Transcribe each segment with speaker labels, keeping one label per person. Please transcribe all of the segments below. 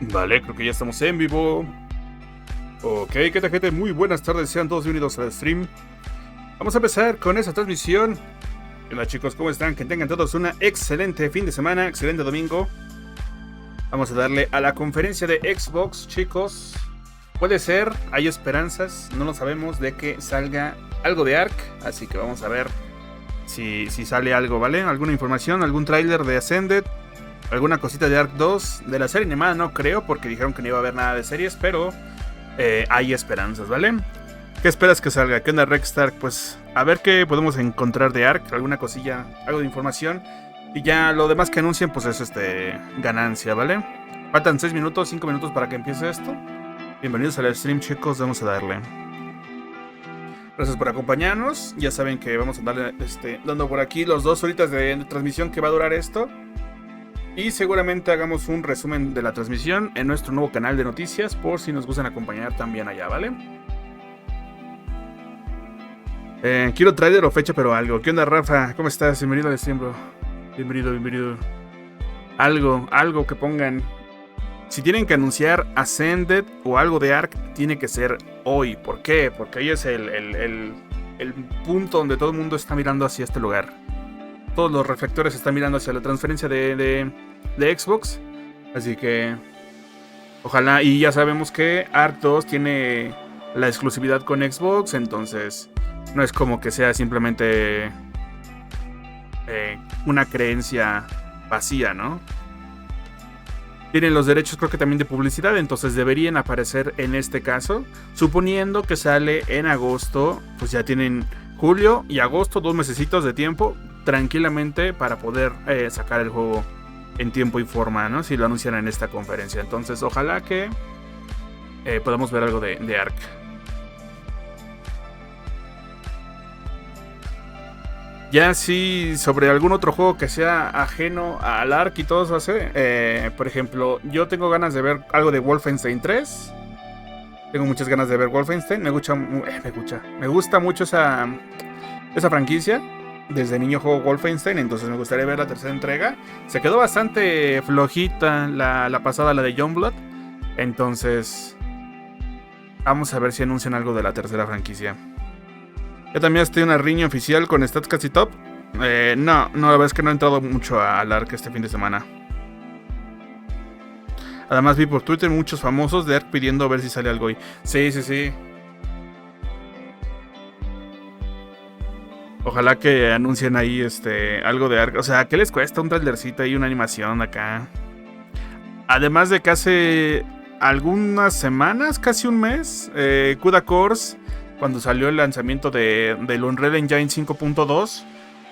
Speaker 1: Vale, creo que ya estamos en vivo. Ok, ¿qué tal, gente? Muy buenas tardes, sean todos bienvenidos al stream. Vamos a empezar con esta transmisión. Hola chicos, ¿cómo están? Que tengan todos una excelente fin de semana, excelente domingo. Vamos a darle a la conferencia de Xbox, chicos. Puede ser, hay esperanzas, no lo sabemos, de que salga algo de Ark. Así que vamos a ver si sale algo, ¿vale? Alguna información, algún tráiler de Ascended, alguna cosita de Ark 2. De la serie animada no creo, porque dijeron que no iba a haber nada de series, pero hay esperanzas, ¿vale? ¿Qué esperas que salga? ¿Qué onda, Rexstar? Pues a ver qué podemos encontrar de Ark, alguna cosilla, algo de información. Y ya lo demás que anuncien, pues es ganancia, ¿vale? Faltan 6 minutos, 5 minutos para que empiece esto. Bienvenidos al stream, chicos, vamos a darle. Gracias por acompañarnos. Ya saben que vamos a darle dando por aquí los 2 horitas de transmisión que va a durar esto. Y seguramente hagamos un resumen de la transmisión en nuestro nuevo canal de noticias, por si nos gustan acompañar también allá, ¿vale? Quiero trailer o fecha, pero algo. ¿Qué onda, Rafa? ¿Cómo estás? Bienvenido al stream, bro. Bienvenido. Algo que pongan. Si tienen que anunciar Ascended o algo de Ark, tiene que ser hoy. ¿Por qué? Porque ahí es el punto donde todo el mundo está mirando hacia este lugar. Todos los reflectores están mirando hacia la transferencia de Xbox. Así que ojalá. Y ya sabemos que Ark 2 tiene la exclusividad con Xbox. Entonces no es como que sea simplemente una creencia vacía, ¿no? Tienen los derechos, creo que también de publicidad, entonces deberían aparecer en este caso. Suponiendo que sale en agosto, pues ya tienen julio y agosto, 2 mesecitos de tiempo tranquilamente para poder sacar el juego en tiempo y forma, ¿no? Si lo anuncian en esta conferencia. Entonces ojalá que podamos ver algo de Ark. Ya sí, sobre algún otro juego que sea ajeno al Ark y todo eso, por ejemplo, yo tengo ganas de ver algo de Wolfenstein 3. Tengo muchas ganas de ver Wolfenstein. Me gusta mucho esa franquicia. Desde niño juego Wolfenstein, entonces me gustaría ver la tercera entrega. Se quedó bastante flojita la pasada, la de Youngblood. Entonces vamos a ver si anuncian algo de la tercera franquicia. Ya también estoy en una riña oficial con Stats Casi Top. No, la verdad es que no he entrado mucho al Ark este fin de semana. Además vi por Twitter muchos famosos de Ark pidiendo a ver si sale algo hoy. Sí. Ojalá que anuncien ahí algo de Ark. O sea, ¿qué les cuesta un trailercito y una animación acá? Además de que hace algunas semanas, casi un mes, CUDA Course, cuando salió el lanzamiento del Unreal Engine 5.2,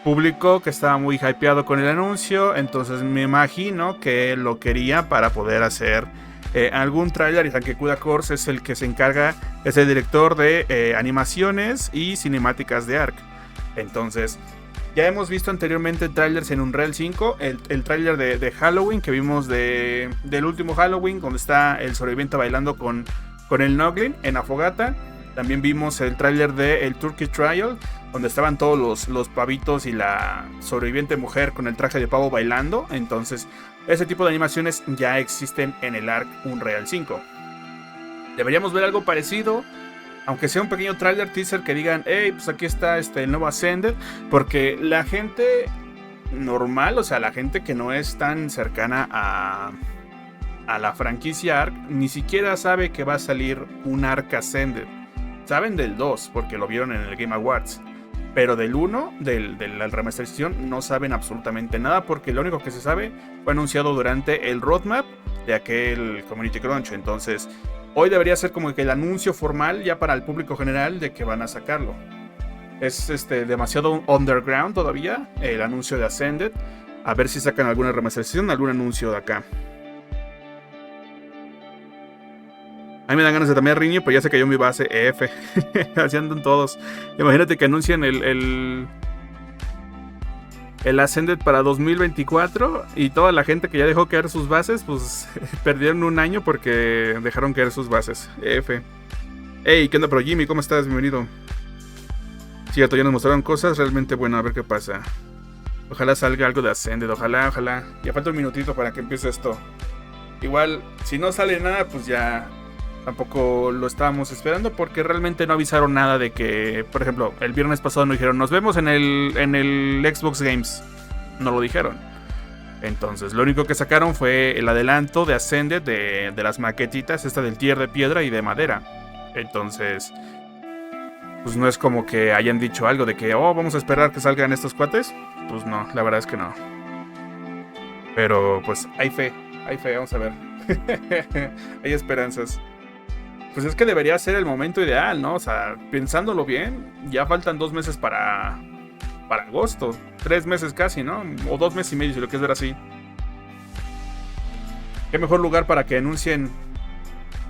Speaker 1: publicó que estaba muy hypeado con el anuncio. Entonces me imagino que lo quería para poder hacer algún tráiler. Y aunque CUDA Course es el que se encarga, es el director de animaciones y cinemáticas de Ark. Entonces ya hemos visto anteriormente trailers en Unreal 5. El tráiler de Halloween que vimos del último Halloween, donde está el sobreviviente bailando con el Noglin en la fogata. También vimos el tráiler de el Turkey Trial, donde estaban todos los pavitos y la sobreviviente mujer con el traje de pavo bailando. Entonces ese tipo de animaciones ya existen en el Ark Unreal 5. Deberíamos ver algo parecido, aunque sea un pequeño tráiler teaser que digan, hey, pues aquí está el nuevo Ascended. Porque la gente normal, o sea, la gente que no es tan cercana a la franquicia Ark, ni siquiera sabe que va a salir un Ark Ascended. Saben del 2 porque lo vieron en el Game Awards, pero del 1, de la remasterización, no saben absolutamente nada, porque lo único que se sabe fue anunciado durante el roadmap de aquel Community Crunch. Entonces hoy debería ser como que el anuncio formal ya para el público general de que van a sacarlo. Es demasiado underground todavía el anuncio de Ascended. A ver si sacan alguna remasterización, algún anuncio de acá. A mí me dan ganas de también riño, pero ya se cayó mi base F. Así andan todos. Imagínate que anuncian el Ascended para 2024 y toda la gente que ya dejó caer sus bases, pues perdieron un año porque dejaron caer sus bases. F. Hey, ¿qué onda, Pro Jimmy? ¿Cómo estás? Bienvenido. Cierto, ya nos mostraron cosas realmente buenas. A ver qué pasa. Ojalá salga algo de Ascended. Ojalá. Ya falta un minutito para que empiece esto. Igual, si no sale nada, pues ya tampoco lo estábamos esperando, porque realmente no avisaron nada de que, por ejemplo, el viernes pasado nos dijeron, nos vemos en el Xbox Games. No lo dijeron. Entonces, lo único que sacaron fue el adelanto de Ascended de las maquetitas, esta del tier de piedra y de madera. Entonces, pues no es como que hayan dicho algo de que, oh, vamos a esperar que salgan estos cuates. Pues no, la verdad es que no. Pero pues hay fe, vamos a ver. Hay esperanzas. Pues es que debería ser el momento ideal, ¿no? O sea, pensándolo bien, ya faltan 2 meses para agosto. 3 meses casi, ¿no? O 2 meses y medio, si lo quieres ver así. ¿Qué mejor lugar para que anuncien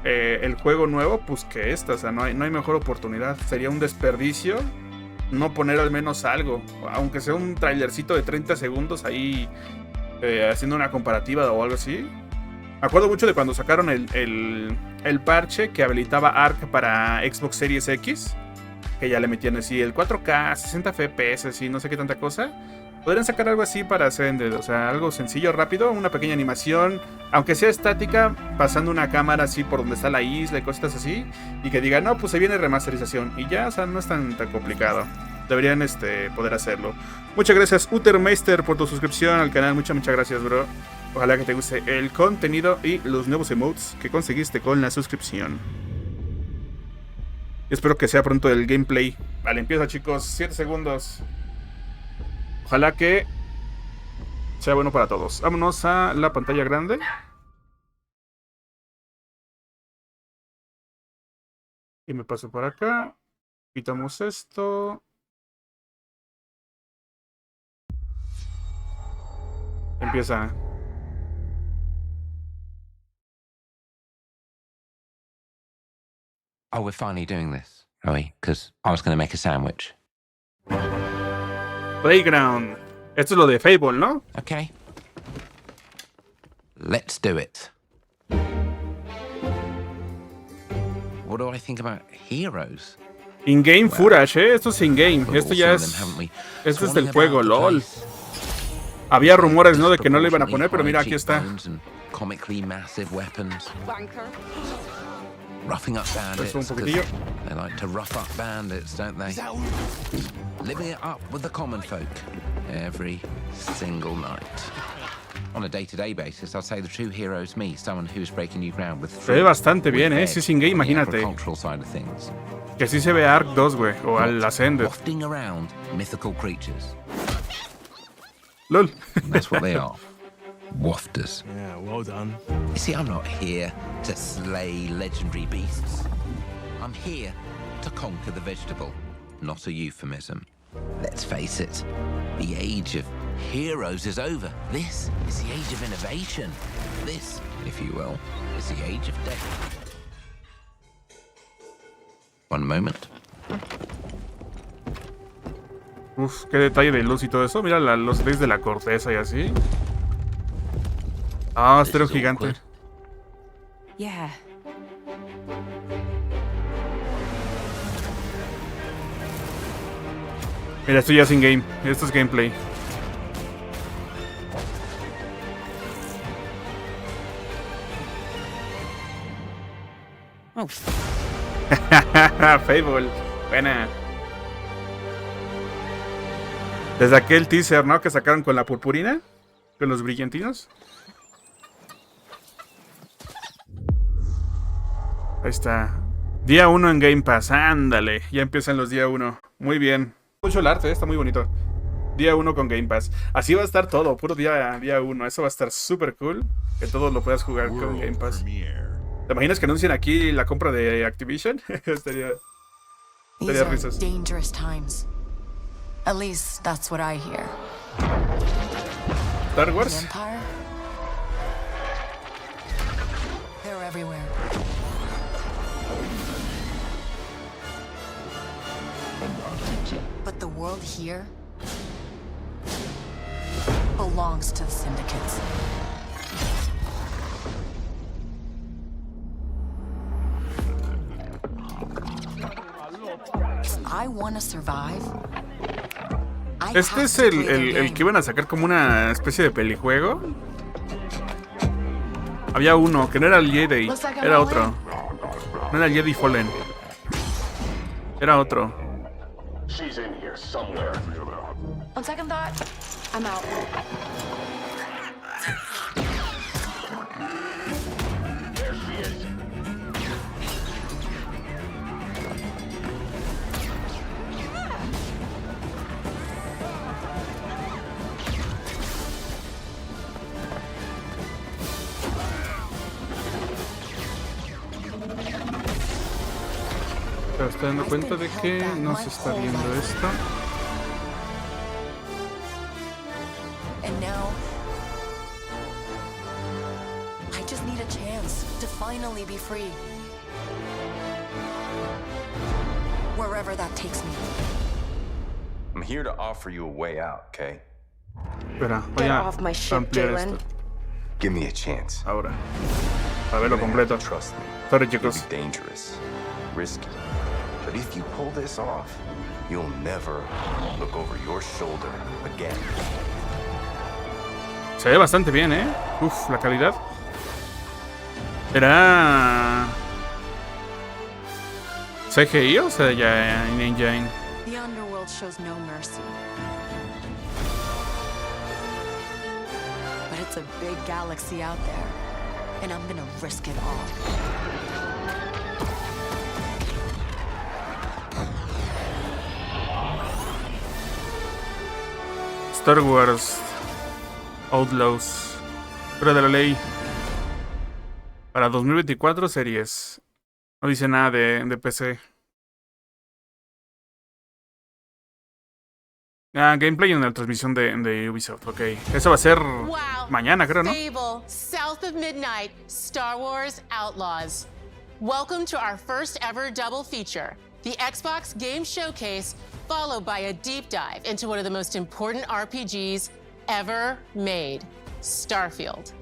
Speaker 1: el juego nuevo? Pues que esta, o sea, no hay mejor oportunidad. Sería un desperdicio no poner al menos algo. Aunque sea un trailercito de 30 segundos ahí haciendo una comparativa o algo así. Me acuerdo mucho de cuando sacaron el parche que habilitaba ARC para Xbox Series X. Que ya le metían así el 4K, 60 FPS y no sé qué tanta cosa. Podrían sacar algo así para Ascended, o sea, algo sencillo, rápido, una pequeña animación, aunque sea estática, pasando una cámara así por donde está la isla y cosas así, y que diga, no, pues se viene remasterización, y ya, o sea, no es tan complicado. Deberían poder hacerlo. Muchas gracias, Utermeister, por tu suscripción al canal, muchas gracias, bro. Ojalá que te guste el contenido y los nuevos emotes que conseguiste con la suscripción. Y espero que sea pronto el gameplay. Vale, empieza, chicos, 7 segundos. Ojalá que sea bueno para todos. Vámonos a la pantalla grande. Y me paso por acá. Quitamos esto. Empieza.
Speaker 2: Oh, we're finally doing this, are we? Because I was going to make a sandwich.
Speaker 1: Playground. Esto es lo de Fable, ¿no?
Speaker 2: Okay. Let's do it. What do I think about heroes?
Speaker 1: In-game footage, Esto es in-game. Esto ya es... Esto es del juego, lol. Había rumores, ¿no? De que no lo iban a poner, pero mira, aquí está.
Speaker 2: Comically massive weapons. Roughing up bandits.
Speaker 1: Un poquitillo.
Speaker 2: They like to rough up bandits, don't they? Living it up with the common folk every single night. On a day-to-day basis, I'll say the true hero is me, someone who's breaking new ground with.
Speaker 1: Se ve bastante bien, Sí es in-game, imagínate. Que sí se ve Ark 2, güey, o al Ascended.
Speaker 2: Wafting around mythical creatures.
Speaker 1: LOL.
Speaker 2: That's what they are. Wafters.
Speaker 3: Yeah, well done.
Speaker 2: You see, I'm not here to slay legendary beasts. I'm here to conquer the vegetable, not a euphemism. Let's face it, the age of heroes is over. This is the age of innovation. This, if you will, is the age of death. One moment.
Speaker 1: Uf, qué detalle de luz y todo eso. Mira los detalles de la corteza y así. Ah, estéreo gigante.
Speaker 4: Yeah.
Speaker 1: Mira, esto ya es in-game. Esto es gameplay.
Speaker 4: Oh.
Speaker 1: Fable. Buena. Desde aquel teaser, ¿no? Que sacaron con la purpurina. Con los brillantinos. Ahí está. Día 1 en Game Pass. Ándale. Ya empiezan los día 1. Muy bien. Mucho el arte, está muy bonito. Día 1 con Game Pass. Así va a estar todo. Puro día 1. Eso va a estar súper cool. Que todo lo puedas jugar con Game Pass. ¿Te imaginas que anuncien aquí la compra de Activision? estaría risas.
Speaker 4: Dangerous times. At least that's what I hear.
Speaker 1: Star Wars.
Speaker 4: The Empire? They're everywhere. But the world here belongs to the syndicates. If I want to survive,
Speaker 1: Este es el que iban a sacar como una especie de pelijuego. Había uno, que no era el Jedi, era otro. No era el Jedi Fallen. Era otro.
Speaker 4: On second thought, I'm out.
Speaker 1: Pero estoy dando cuenta de que no se está viendo esto.
Speaker 4: And now, I just need a chance to finally be free. Wherever that takes me.
Speaker 3: I'm here to offer you a way out, okay?
Speaker 1: Espera, voy a ampliar esto.
Speaker 3: Give me a chance.
Speaker 1: Ahora. A verlo completo.
Speaker 3: Trust me.
Speaker 1: Sorry,
Speaker 3: It'll
Speaker 1: chicos.
Speaker 3: be dangerous, risky. But if you pull this off, you'll never look over your shoulder again.
Speaker 1: Se ve bastante bien, ¿eh? Uf, la calidad. ¿Era CGI o sea ya en engine?
Speaker 4: The underworld shows no mercy. But it's a big galaxy out there, and I'm gonna risk it all.
Speaker 1: Star Wars Outlaws. Fuera de la ley. Para 2024 series. No dice nada de PC. Ah, gameplay en la transmisión de Ubisoft, ok. Eso va a ser mañana, creo, ¿no?
Speaker 5: Fable, south of midnight, Star Wars Outlaws. Welcome to our first ever double feature, the Xbox Game Showcase, followed by a deep dive into one of the most important RPGs ever made, Starfield.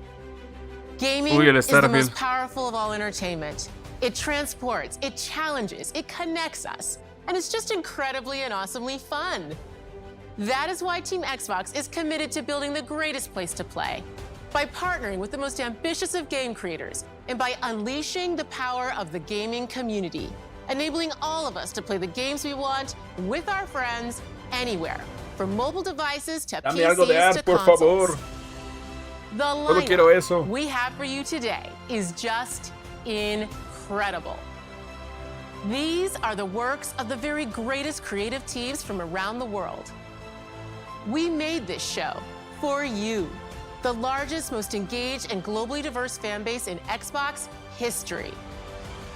Speaker 5: Gaming is the most powerful of all entertainment. It transports, it challenges, it connects us, and it's just incredibly and awesomely fun. That is why Team Xbox is committed to building the greatest place to play, by partnering with the most ambitious of game creators, and by unleashing the power of the gaming community, enabling all of us to play the games we want with our friends anywhere, from mobile devices to PCs to consoles. The lineup we have for you today is just incredible. These are the works of the very greatest creative teams from around the world. We made this show for you, the largest, most engaged, and globally diverse fan base in Xbox history.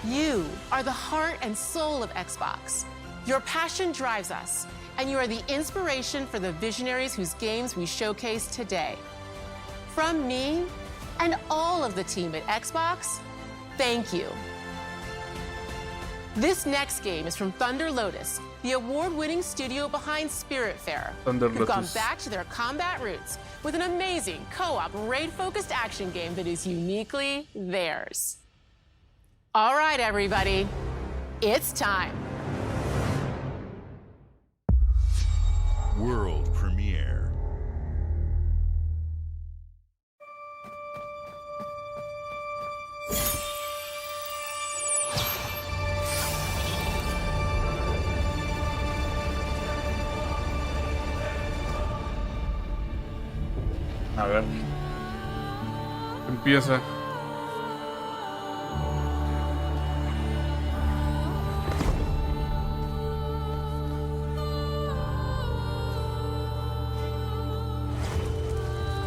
Speaker 5: You are the heart and soul of Xbox. Your passion drives us, and you are the inspiration for the visionaries whose games we showcase today. From me and all of the team at Xbox, thank you. This next game is from Thunder Lotus, the award-winning studio behind Spiritfarer, who've gone back to their combat roots with an amazing co-op raid-focused action game that is uniquely theirs. All right, everybody, it's time.
Speaker 6: World premiere.
Speaker 1: A ver. Empieza.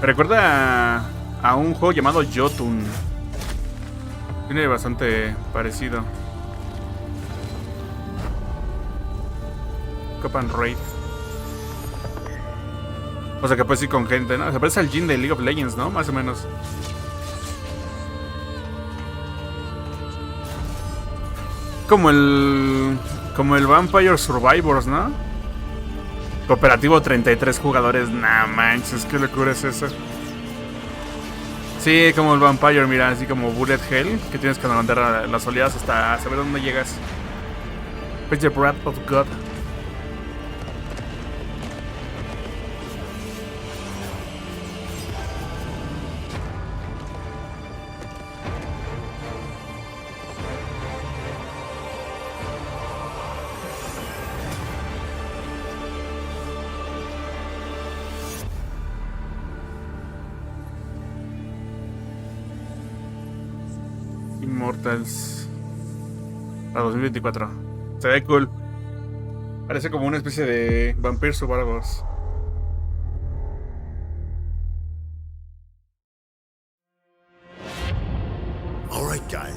Speaker 1: Me recuerda a un juego llamado Jotun. Tiene bastante parecido. Copan Raid. O sea que puedes ir con gente, ¿no? Se parece al Jin de League of Legends, ¿no? Más o menos. Como el Vampire Survivors, ¿no? Cooperativo 33 jugadores. Nah, manches, qué locura es eso. Sí, como el Vampire, mira, así como Bullet Hell, que tienes que levantar las oleadas hasta saber dónde llegas. The Breath of God. Immortals para 2024. Se ve cool. Parece como una especie de Vampire Survivors.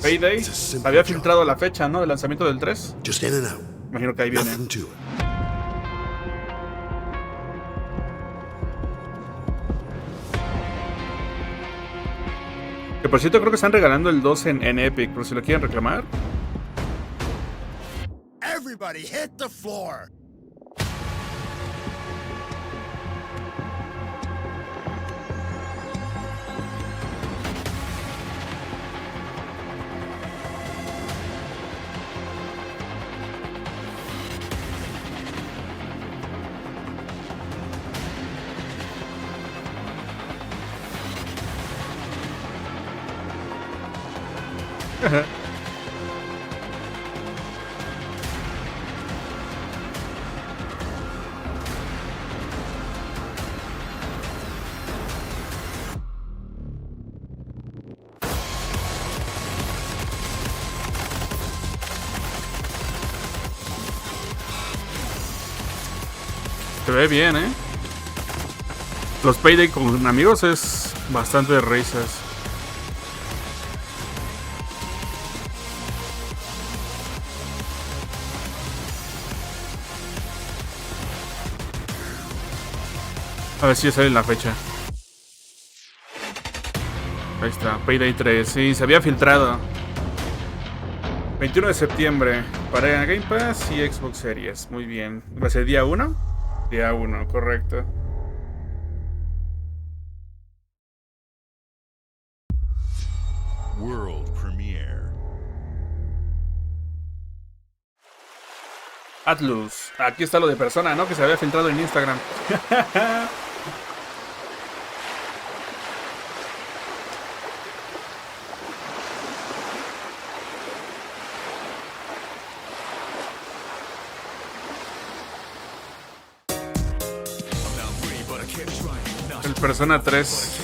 Speaker 1: Payday. Había filtrado la fecha, ¿no? Del lanzamiento del 3. Imagino que ahí viene. Que por cierto creo que están regalando el 2 en Epic, por si lo quieren reclamar.
Speaker 6: Everybody hit the floor.
Speaker 1: Se ve bien, ¿eh? Los Payday con amigos es bastante de risas. A ver si ya sale la fecha. Ahí está, Payday 3. Sí, se había filtrado. 21 de septiembre para Game Pass y Xbox Series. Muy bien. ¿Va a ser día 1? Día 1, correcto.
Speaker 6: World premiere.
Speaker 1: Atlus. Aquí está lo de Persona, ¿no? Que se había filtrado en Instagram. El Persona 3.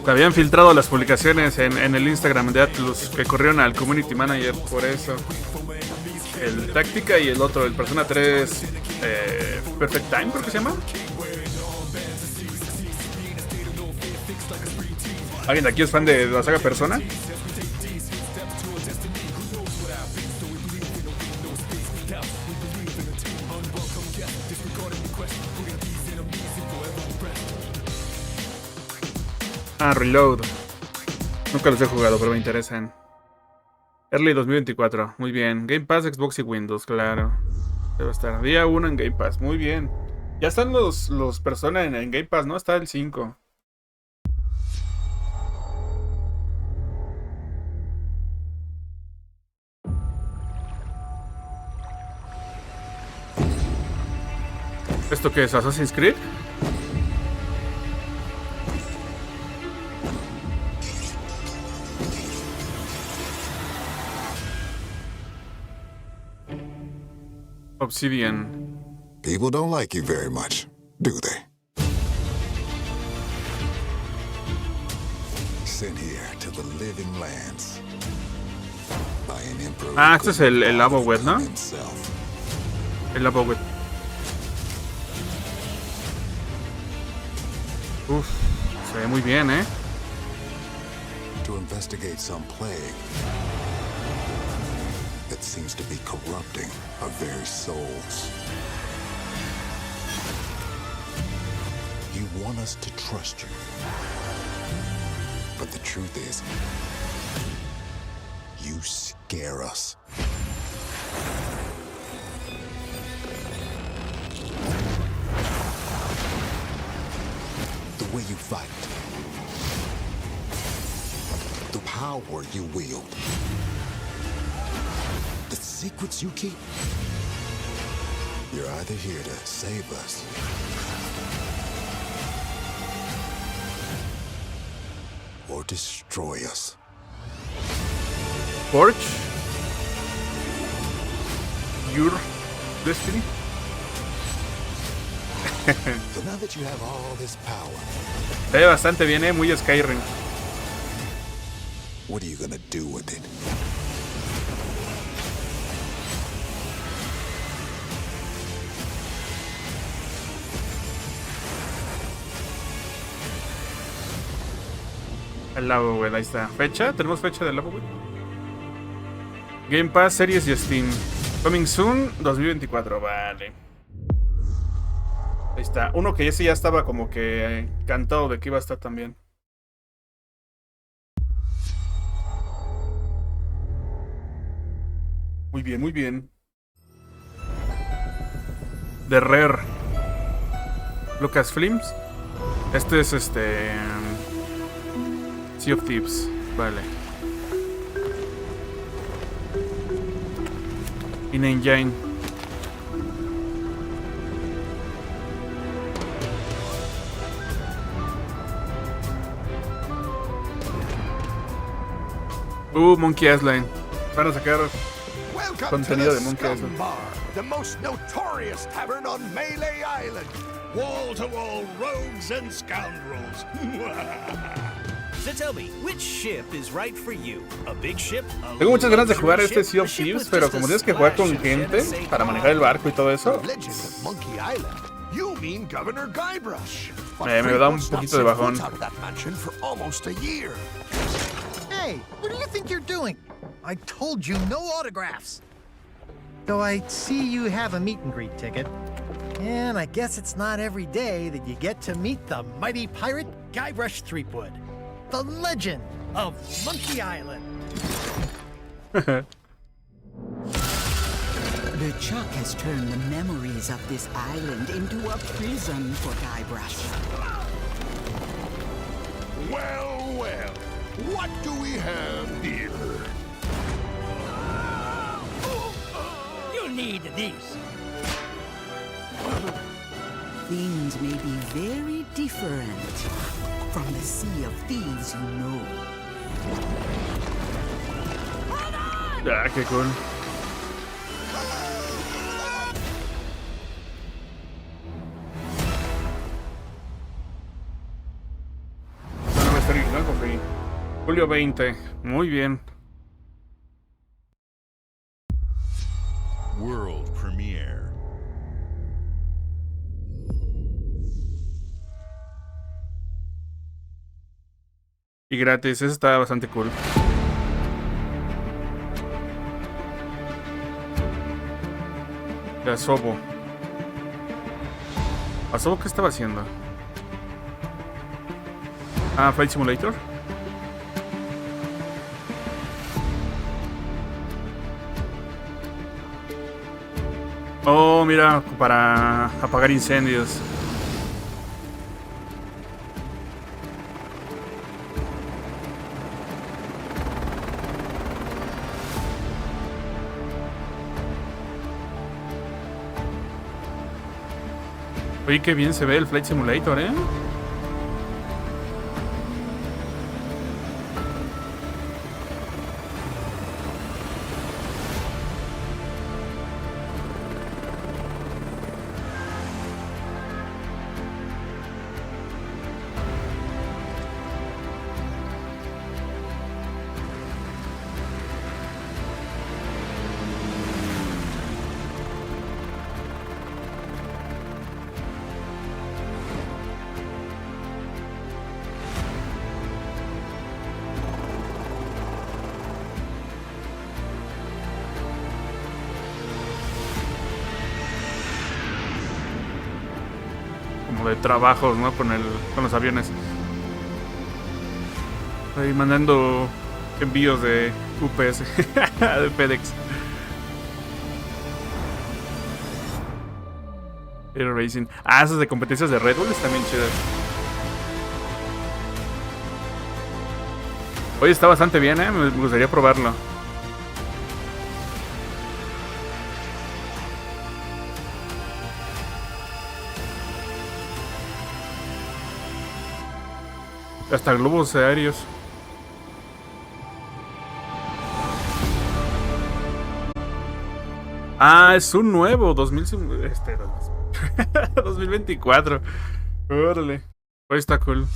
Speaker 1: Se habían filtrado las publicaciones en el Instagram de Atlus que corrieron al Community Manager, por eso. El Táctica y el otro, el Persona 3 Perfect Time, creo que se llama. ¿Alguien de aquí es fan de la saga Persona? Ah, Reload. Nunca los he jugado, pero me interesan. Early 2024. Muy bien. Game Pass, Xbox y Windows, claro. Debe estar. Día 1 en Game Pass. Muy bien. Ya están los Persona en Game Pass, ¿no? Está el 5. ¿Esto qué es? ¿Assassin's Creed? Obsidian.
Speaker 7: People don't like you very much, do they? Sent here to the living lands by an emperor.
Speaker 1: Ah, este es el Abowet, ¿no? El Abowet. Uf, se ve muy bien, ¿eh?
Speaker 7: To investigate some plague that seems to be corrupting our very souls. You want us to trust you. But the truth is, you scare us. The way you fight. The power you wield. The secrets you keep. You're either here to save us or destroy us.
Speaker 1: Forge? Your destiny?
Speaker 7: So now that you have all this power,
Speaker 1: Se ve bastante bien, muy Skyrim.
Speaker 7: What are you gonna do with it?
Speaker 1: El labo, güey, ahí está. ¿Fecha? ¿Tenemos fecha del labo, güey? Game Pass, Series y Steam. Coming soon, 2024, vale. Ahí está. Uno que ese ya estaba como que cantado de que iba a estar también. Muy bien, muy bien. The Rare. Lucasfilms. Este es Sea of Thieves. Vale. In Engine. Monkey Island. Van a sacar contenido de Monkey Island.
Speaker 6: The most notorious tavern on Melee Island. Wall-to-wall rogues and scoundrels.
Speaker 8: So tell me, which ship is right for you? A big ship?
Speaker 1: Tengo muchas ganas de jugar este Sea of Thieves, pero como tienes que jugar con gente para manejar el barco y todo eso, me da un poquito de bajón.
Speaker 9: Hey, what do you think you're doing? I told you no autographs. So I see you have a meet and greet ticket. And I guess it's not every day that you get to meet the mighty pirate Guybrush Threepwood, the legend of Monkey Island.
Speaker 10: The Chuck has turned the memories of this island into a prison for Guybrush.
Speaker 6: Well, well, what do we have here?
Speaker 9: You need these.
Speaker 10: Things may be very different from the Sea of Thieves you know.
Speaker 1: Ah, qué cool. No me está original, confí. Julio 20. Muy bien.
Speaker 6: World premiere.
Speaker 1: Y gratis, eso está bastante cool. De Asobo. ¿Asobo qué estaba haciendo? Ah, Flight Simulator. Oh, mira, para apagar incendios. Oye, qué bien se ve el Flight Simulator, ¿eh? De trabajos, ¿no? Con los aviones. Ahí mandando envíos de UPS, de FedEx. Air Racing. Ah, esas de competencias de Red Bull están bien chidas. Oye, está bastante bien, ¿eh? Me gustaría probarlo. Hasta globos aéreos. Ah, es un nuevo 2024. Órale. Hoy está cool.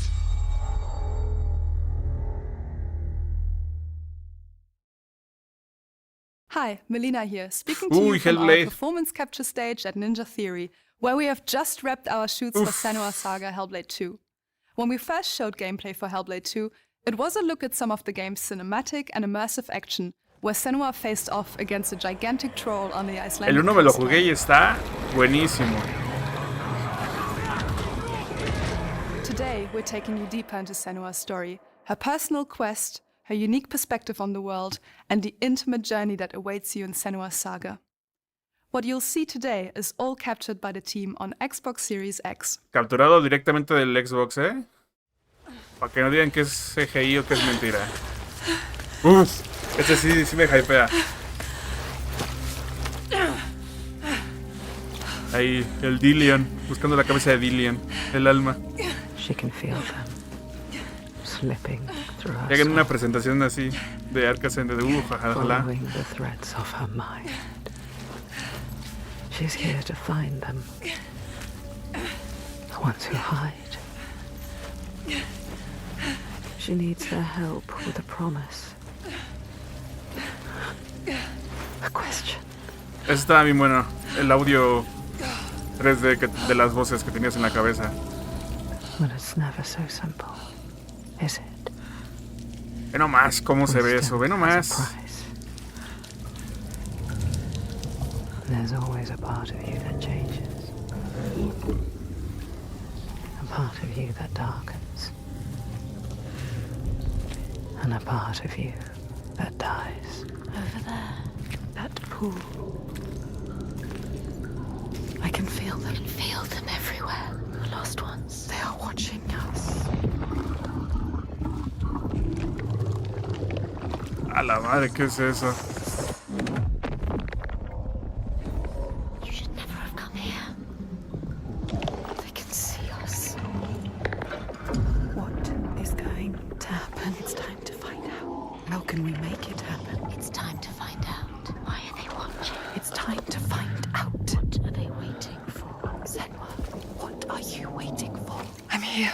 Speaker 11: Hi, Melina here, speaking to you from our
Speaker 1: Hellblade.
Speaker 11: performance capture stage at Ninja Theory, where we have just wrapped our shoots for Senua Saga Hellblade 2. When we first showed gameplay for Hellblade 2, it was a look at some of the game's cinematic and immersive action, where Senua faced off against a gigantic troll on the Icelandic
Speaker 1: El 1 me lo
Speaker 11: coastline.
Speaker 1: jugué y está buenísimo.
Speaker 11: Today, we're taking you deeper into Senua's story, her personal quest, her unique perspective on the world, and the intimate journey that awaits you in Senua's saga. What you'll see today is all captured by the team on Xbox Series X.
Speaker 1: Capturado directamente del Xbox, ¿eh? Para que no digan que es CGI o que es mentira. Este sí me hypea. Ahí, el Dillion, buscando la cabeza de Dillion, el alma.
Speaker 12: She can feel them slipping through her
Speaker 1: Hagan una
Speaker 12: soul,
Speaker 1: presentación así de Arcascent de ojalá.
Speaker 12: following the threads of her mind. She's here to find them. The ones who hide. She needs their help with a promise. A question.
Speaker 1: Eso estaba bien bueno. El audio 3D de las voces que tenías en la cabeza.
Speaker 12: But it's never so simple, is it?
Speaker 1: Ve nomás cómo se ve eso, ve nomás.
Speaker 12: There's always a part of you that changes. A part of you that darkens. And a part of you that dies.
Speaker 10: Over there, that pool. I can feel them. Everywhere. The lost ones. They are watching us.
Speaker 1: A la madre, ¿qué es eso?
Speaker 10: You should never have come here. They can see us. What is going to happen? It's time to find out. How can we make it happen? It's time to find out. Why are they watching? It's time to find out. What are they waiting for? Senua, what are you waiting for? I'm here.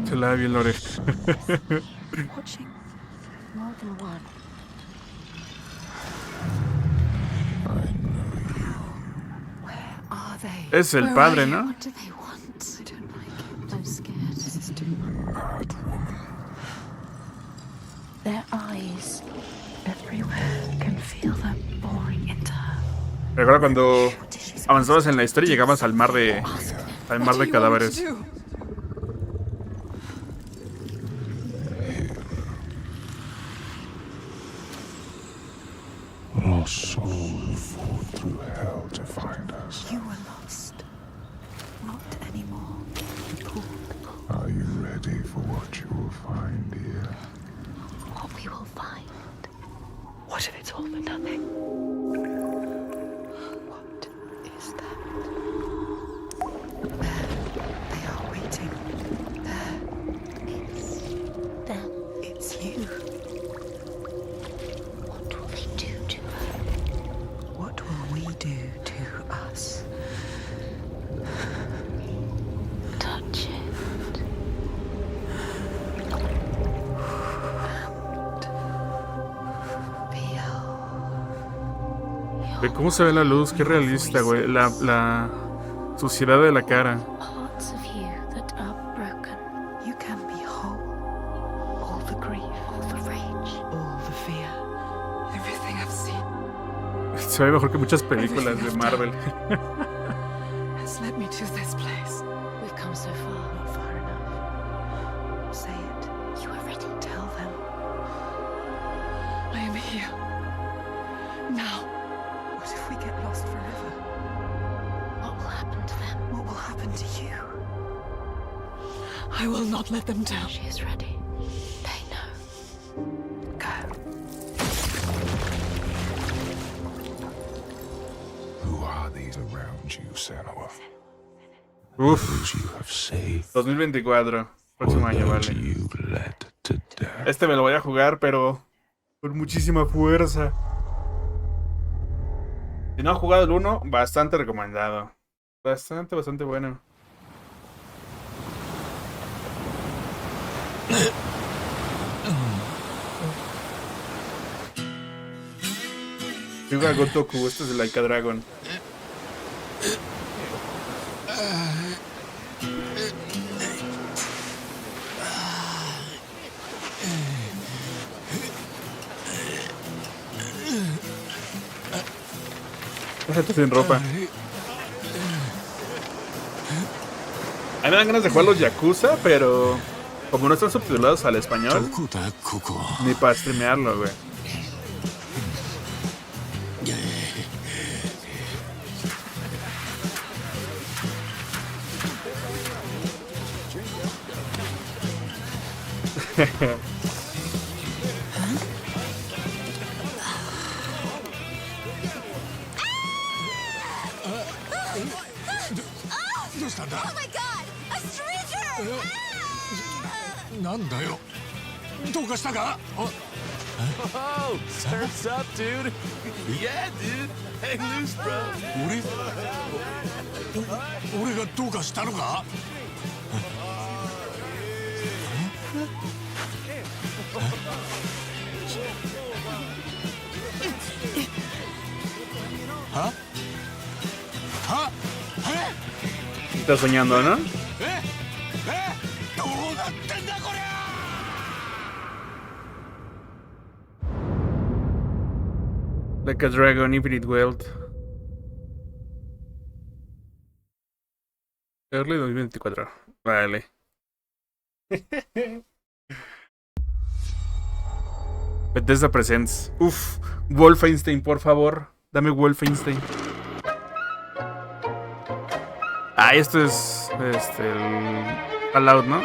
Speaker 1: Se la da bien la oreja.
Speaker 10: Watching more than one. Where are they?
Speaker 1: Es el padre, ¿no?
Speaker 10: What do they want? I don't like it. I'm scared. This is too much. Their eyes everywhere. Can feel them boring into her.
Speaker 1: Recuerda cuando avanzabas en la historia y llegabas al mar de cadáveres.
Speaker 7: Lost soul who fought through hell to find us.
Speaker 10: You were lost. Not anymore.
Speaker 7: Are you ready for what you will find here?
Speaker 10: What we will find. What if it's all for nothing? What is that? There. They are waiting. There. It's them. It's you. What will they do to her? What will we do to us? Touch it.
Speaker 1: Ve cómo se ve la luz, qué realista, güey. La suciedad de la cara.
Speaker 10: Parts of you that are broken. You can be whole. All the grief, all the rage, all the fear. Everything I've seen
Speaker 1: Se ve mejor que muchas películas de Marvel.
Speaker 10: has led me to this place. We've come so far. Not far enough. Say it. You are ready. Tell them. I am here. Now. What if we get lost forever? What will happen to them? What will happen to you? I will not let them down. She is ready. They know. Go.
Speaker 7: Who are these around you, Senua?
Speaker 1: Uf.
Speaker 7: Those you have saved,
Speaker 1: 2024. Próximo año,
Speaker 7: those
Speaker 1: vale.
Speaker 7: you led to death.
Speaker 1: Este me lo voy a jugar, pero con muchísima fuerza. Si no han jugado el 1, bastante recomendado. Bastante bueno. Digo a Gotoku, este es el Laika Dragon. Esto sin ropa. A mí me dan ganas de jugar los Yakuza, pero como no están subtitulados al español, ni para streamearlo, güey.
Speaker 6: Oh my god! A stranger! Nandayo?
Speaker 13: Oh, surf's up, dude. Yeah, dude. Hang loose, bro.
Speaker 1: Estás soñando, ¿no? Like a Dragon, Infinite Wealth. Early 2024. Vale. Bethesda Presents. Uf, Wolfenstein, por favor. Dame Wolfenstein. Ah, esto es el Fallout, ¿no?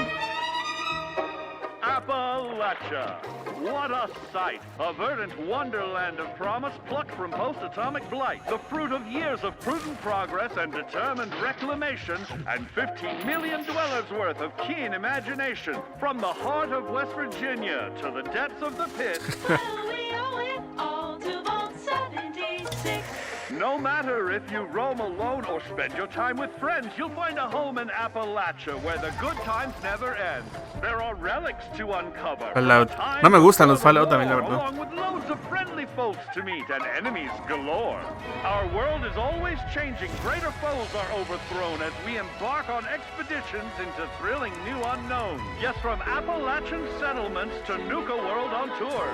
Speaker 14: Appalachia. What a sight! A verdant wonderland of promise plucked from post-atomic blight. The fruit of years of prudent progress and determined reclamation, and 15 million dwellers worth of keen imagination. From the heart of West Virginia to the depths of the pit.
Speaker 15: We owe it all to Vault 76.
Speaker 14: No matter if you roam alone or spend your time with friends, you'll find a home in Appalachia where the good times never end. There are relics to uncover.
Speaker 1: Fallout. No me gustan los Fallout también, la verdad.
Speaker 14: Along with loads of friendly folks to meet and enemies galore. Our world is always changing. Greater foes are overthrown as we embark on expeditions into thrilling new unknowns. Yes, from Appalachian settlements to Nuka World on tour.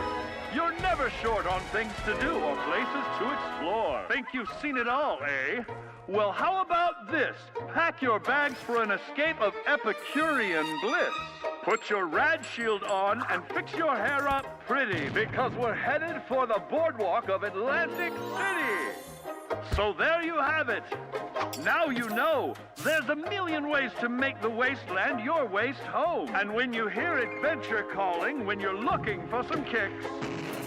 Speaker 14: You're never short on things to do or places to explore. Think you've seen it all, eh? Well, how about this? Pack your bags for an escape of Epicurean bliss. Put your rad shield on and fix your hair up pretty, because we're headed for the boardwalk of Atlantic City. So there you have it. Now you know. There's a million ways to make the wasteland your waste home. And when you hear adventure calling, when you're looking for some kicks,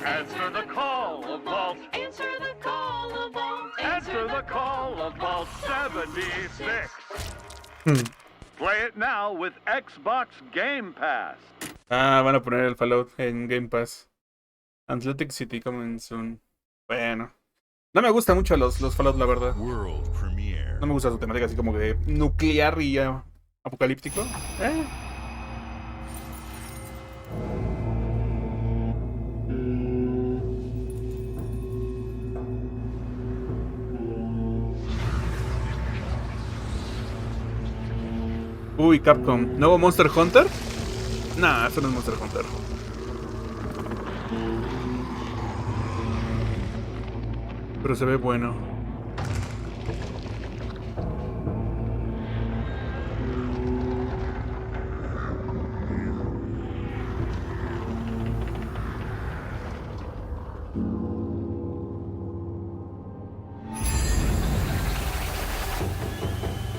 Speaker 14: answer the call of Vault.
Speaker 15: Answer the call of Vault.
Speaker 14: Answer the call of Vault 76. Play it now with Xbox Game Pass.
Speaker 1: Ah, van a poner el Fallout en Game Pass. Atlantic City coming soon. Bueno. No me gusta mucho los Fallout, la verdad. No me gusta su temática así como de nuclear y apocalíptico. Uy, Capcom. ¿Nuevo Monster Hunter? Nah, esto no es Monster Hunter. Pero se ve bueno.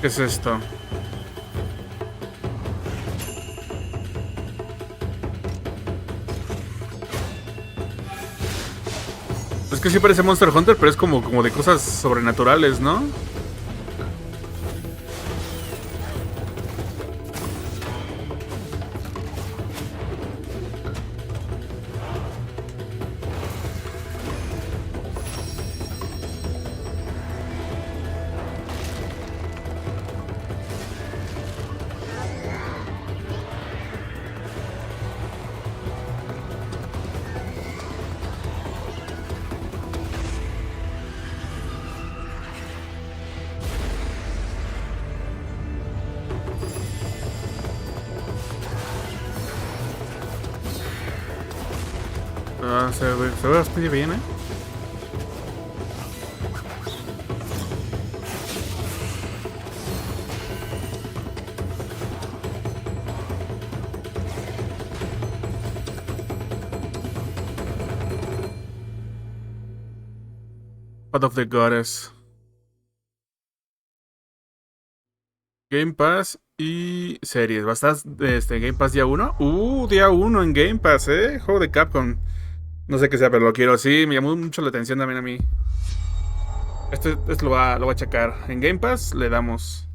Speaker 1: ¿Qué es esto? Es que sí parece Monster Hunter, pero es como de cosas sobrenaturales, ¿no? Forza se ve bastante bien, ¿eh? Out of the Goddess. Game Pass y series. ¿Va a estar Game Pass día 1? Día 1 en Game Pass, juego de Capcom. No sé qué sea, pero lo quiero. Sí, me llamó mucho la atención también a mí. Este lo va a checar. En Game Pass le damos.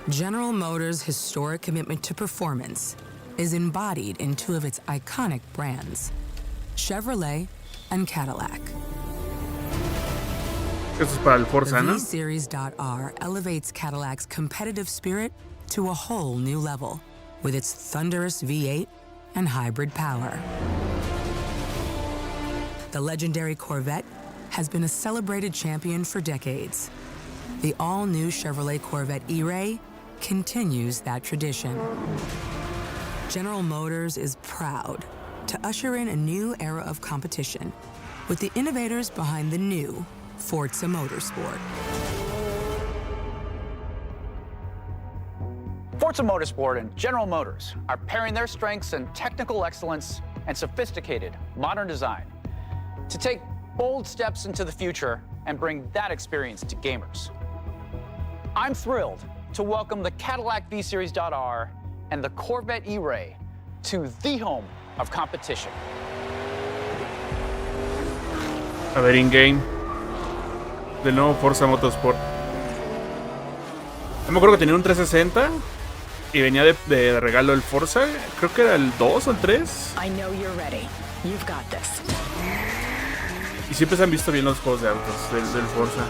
Speaker 16: General Motors' historic commitment to performance is embodied in two of its iconic brands, Chevrolet and Cadillac.
Speaker 1: Esto es para el Forza, ¿no?
Speaker 16: The V-Series.R elevates Cadillac's competitive spirit to a whole new level with its thunderous V8 and hybrid power. The legendary Corvette has been a celebrated champion for decades. The all-new Chevrolet Corvette E-Ray continues that tradition. General Motors is proud to usher in a new era of competition with the innovators behind the new Forza Motorsport.
Speaker 17: Forza Motorsport and General Motors are pairing their strengths in technical excellence and sophisticated modern design to take bold steps into the future and bring that experience to gamers. I'm thrilled to welcome the Cadillac V-Series.R and the Corvette E-Ray to the home of competition.
Speaker 1: A ver, in-game. De nuevo Forza Motorsport. Yo me acuerdo que tenía un 360 y venía de regalo el Forza. Creo que era el 2 o el 3.
Speaker 18: I know you're ready. You've got this.
Speaker 1: Y siempre se han visto bien los juegos de autos del Forza.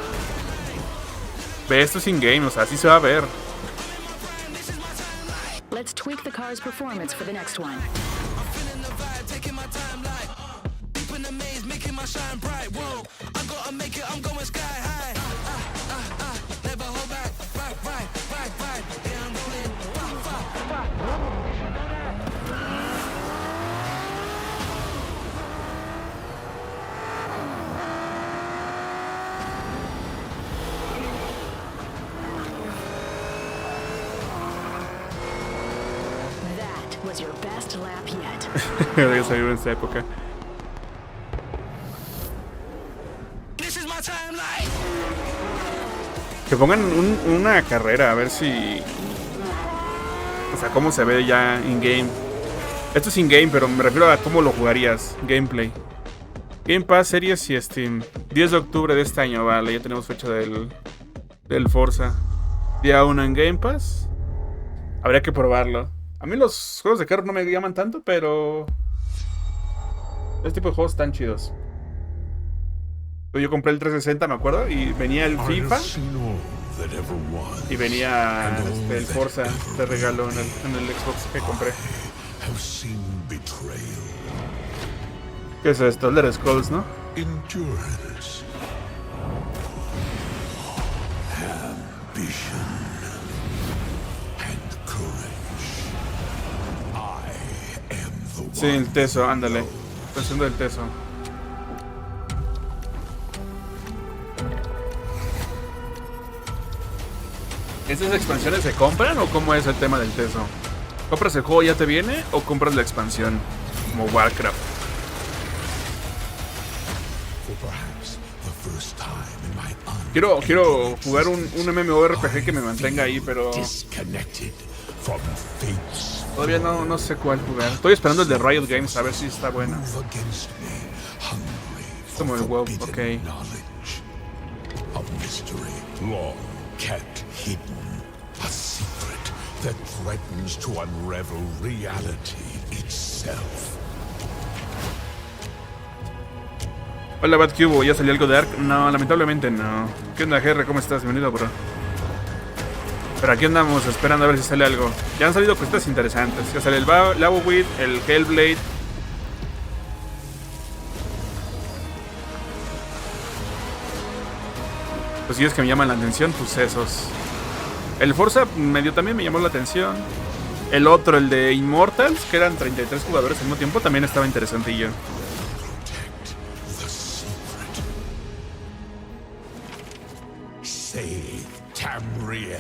Speaker 1: Ve, esto es in-game, o sea, así se va a ver.
Speaker 18: Let's tweak the car's performance for the next one. Was your best lap yet.
Speaker 1: Debe salir en esa época. Que pongan una carrera, a ver si... O sea, cómo se ve ya in-game. Esto es in-game, pero me refiero a cómo lo jugarías. Gameplay. Game Pass, series y Steam. 10 de octubre de este año, vale. Ya tenemos fecha del Forza. Día 1 en Game Pass. Habría que probarlo. A mí los juegos de carro no me llaman tanto, pero... este tipo de juegos están chidos. Yo compré el 360, me acuerdo, y venía el FIFA. Y venía el Forza de regalo en el Xbox que compré. ¿Qué es esto? Elder Scrolls, ¿no?
Speaker 7: Endurance. Ambition. And courage. I am the one.
Speaker 1: Sí, el Teso, ándale. Estoy haciendo el Teso. ¿Estas expansiones se compran o cómo es el tema del Teso? ¿Compras el juego y ya te viene o compras la expansión? Como Warcraft. Quiero jugar un MMORPG que me mantenga ahí, pero... todavía no sé cuál jugar. Estoy esperando el de Riot Games a ver si está bueno. Es como el WoW, ok.
Speaker 7: A secret that threatens to unravel reality itself.
Speaker 1: Hola Vattghornn, ¿ya salió algo de Ark? No, lamentablemente no. ¿Qué onda, GR? ¿Cómo estás? Bienvenido, bro. Pero aquí andamos esperando a ver si sale algo. Ya han salido cositas interesantes. Ya sale el Lawowit, el Hellblade. Pues sí, es que me llaman la atención, pues esos. El Forza medio también me llamó la atención. El otro, el de Immortals, que eran 33 jugadores al mismo tiempo, también estaba interesantillo.
Speaker 6: Save Tamriel.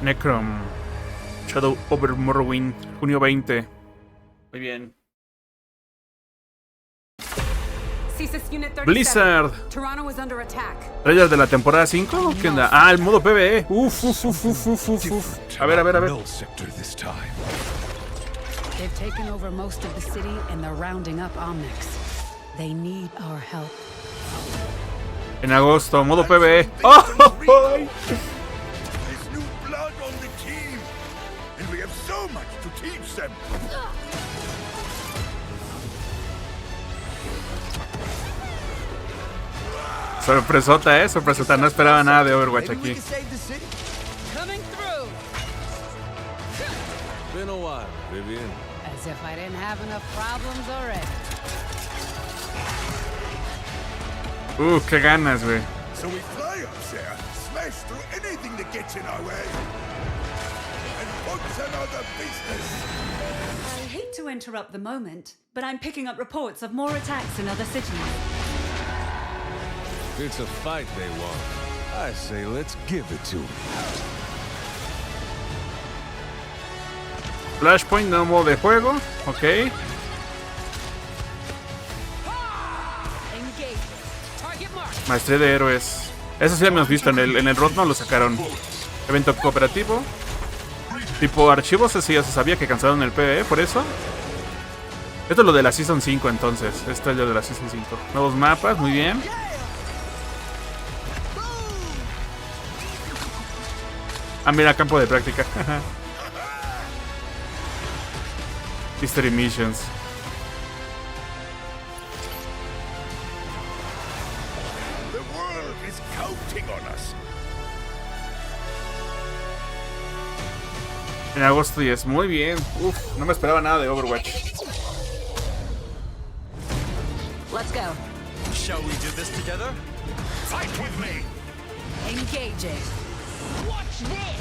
Speaker 1: Necrom. Shadow over Morrowind, junio 20. Muy bien. Blizzard. ¿Trailer de la temporada 5? ¿Qué onda? Ah, el modo PvE. Uf. A ver.
Speaker 19: They've taken over most of the city and they're rounding up Omnics. They need our help.
Speaker 1: En agosto, modo PvE. ¡Oh!
Speaker 6: There's new blood on the team, and we have so much to teach them.
Speaker 1: Sorpresota, sorpresota. No esperaba nada de Overwatch aquí.
Speaker 19: Coming through.
Speaker 13: Been a while, Vivian.
Speaker 19: As if I didn't have enough problems already.
Speaker 1: Qué ganas, güey.
Speaker 6: So we fly up there, smash through anything that gets in our way, and what's another business?
Speaker 20: I hate to interrupt the moment, but I'm picking up reports of more attacks in other cities.
Speaker 13: It's a fight they want. I say let's give it to them.
Speaker 1: Flashpoint, no modo de juego. Ok. Maestría de héroes. Eso sí lo hemos visto. En el roadmap lo sacaron. Evento cooperativo. Tipo archivos, así ya se sabía que cancelaron el PvE, por eso. Esto es lo de la Season 5 entonces. Esto es lo de la Season 5. Nuevos mapas, muy bien. Ah, mira, campo de práctica. History Missions.
Speaker 6: The world is counting on us.
Speaker 1: En agosto 10, muy bien. Uf, no me esperaba nada de Overwatch.
Speaker 19: Let's go.
Speaker 8: Shall we do this together?
Speaker 6: Fight with me.
Speaker 19: Engaging.
Speaker 20: Watch this.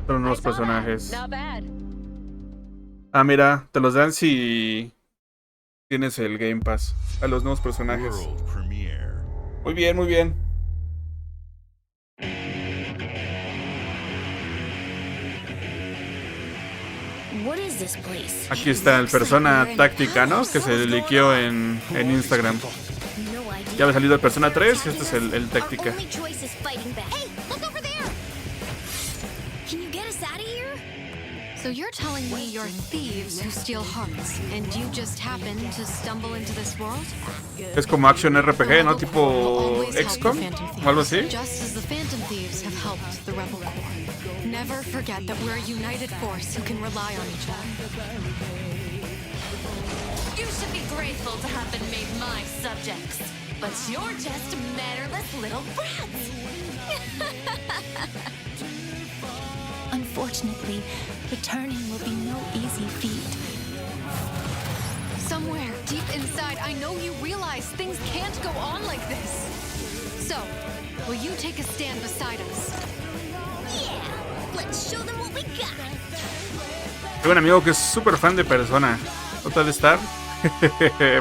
Speaker 1: Son nuevos personajes.
Speaker 19: Not bad.
Speaker 1: Ah, mira, te los dan si tienes el Game Pass. A los nuevos personajes. Muy bien, muy bien. Aquí está el Persona Táctica, ¿no? Que se liqueó en Instagram. Ya había salido el Persona 3 y este es el Táctica.
Speaker 21: So you're telling me you're thieves who steal hearts, and you just happen to stumble into this world?
Speaker 1: Es como Action RPG, ¿no? Tipo XCOM o algo así.
Speaker 21: Just as the Phantom Thieves have helped the Rebel Corps. Never forget that we're a united force who can rely on each other.
Speaker 15: You should be grateful to have been made my subjects. But you're just mannerless little brats.
Speaker 22: Unfortunately, returning will be no easy feat.
Speaker 21: Somewhere deep inside, I know you realize things can't go on like this. So, will you take a stand beside us?
Speaker 15: Yeah, let's show them what we got.
Speaker 1: Tengo un amigo que es súper fan de Persona. ¿Otra de estar?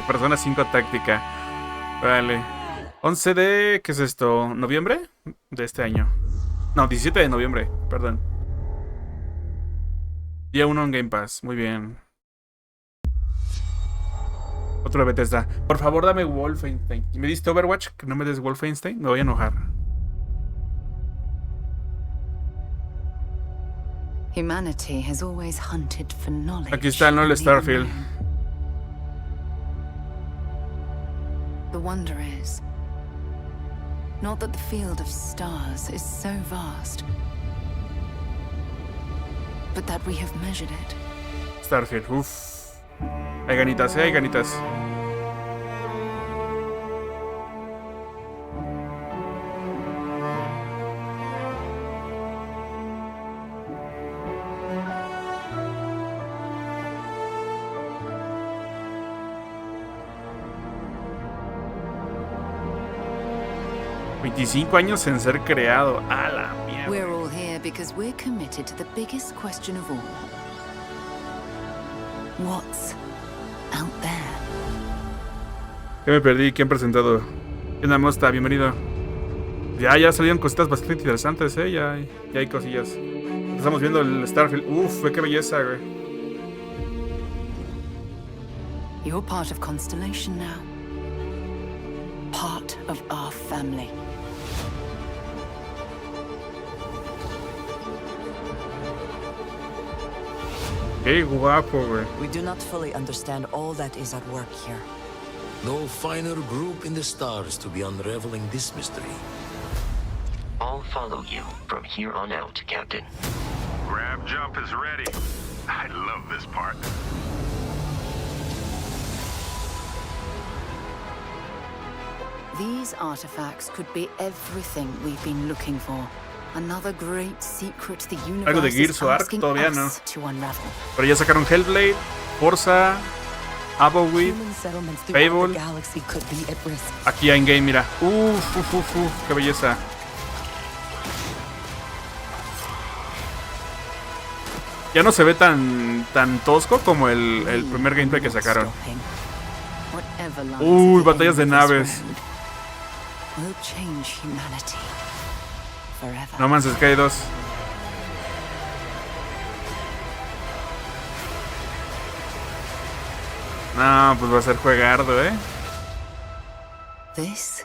Speaker 1: Persona 5 Táctica. Vale. 11 de... ¿qué es esto? ¿Noviembre? De este año. No, 17 de noviembre, perdón. Día 1 en Game Pass, muy bien. Otro de Bethesda. Por favor, dame Wolfenstein. ¿Me diste Overwatch? Que no me des Wolfenstein, me voy a enojar.
Speaker 4: Humanity has always hunted for knowledge.
Speaker 1: Aquí está el nuevo Starfield.
Speaker 4: The wonder is not that the field of stars is so vast, but that we have measured it.
Speaker 1: Starfield, uff. Hay ganitas, hay ganitas. 25 años en ser creado. A la mierda.
Speaker 4: We're all here because we're committed to the biggest question of all. What's out there?
Speaker 1: ¿Qué me perdí? ¿Quién presentado? ¿Quién Mosta? Bienvenido. Ya salieron cositas bastante interesantes, ya hay cosillas. Estamos viendo el Starfield. Uf, qué belleza, güey.
Speaker 4: You're part of Constellation now. Part of our family.
Speaker 1: Qué guapo, güey.
Speaker 2: We do not fully understand all that is at work here.
Speaker 7: No finer group in the stars to be unraveling this mystery.
Speaker 3: I'll follow you from here on out, Captain.
Speaker 14: Grab jump is ready. I love this part.
Speaker 4: These artifacts could be everything we've been looking for. Another great secret the universe
Speaker 1: Algo de Gears o Ark, todavía no. Pero ya sacaron Hellblade, Forza, Abowit, Fable. Aquí ya in-game, mira. Qué belleza. Ya no se ve tan tosco como el primer gameplay que sacaron. Uy, batallas de naves. No Man's Sky 2. No, pues va a ser juegardo,
Speaker 4: This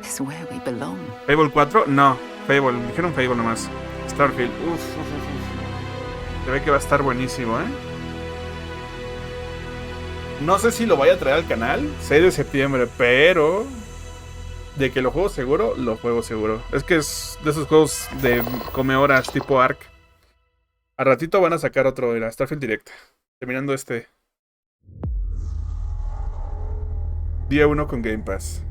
Speaker 4: is where we belong.
Speaker 1: Fable 4, no, Fable, dijeron Fable nomás. Starfield, se ve que va a estar buenísimo, No sé si lo vaya a traer al canal, 6 de septiembre, pero de que lo juego seguro, lo juego seguro. Es que es de esos juegos de come horas tipo Ark. A ratito van a sacar otro de la Starfield Direct. Terminando este. Día 1 con Game Pass.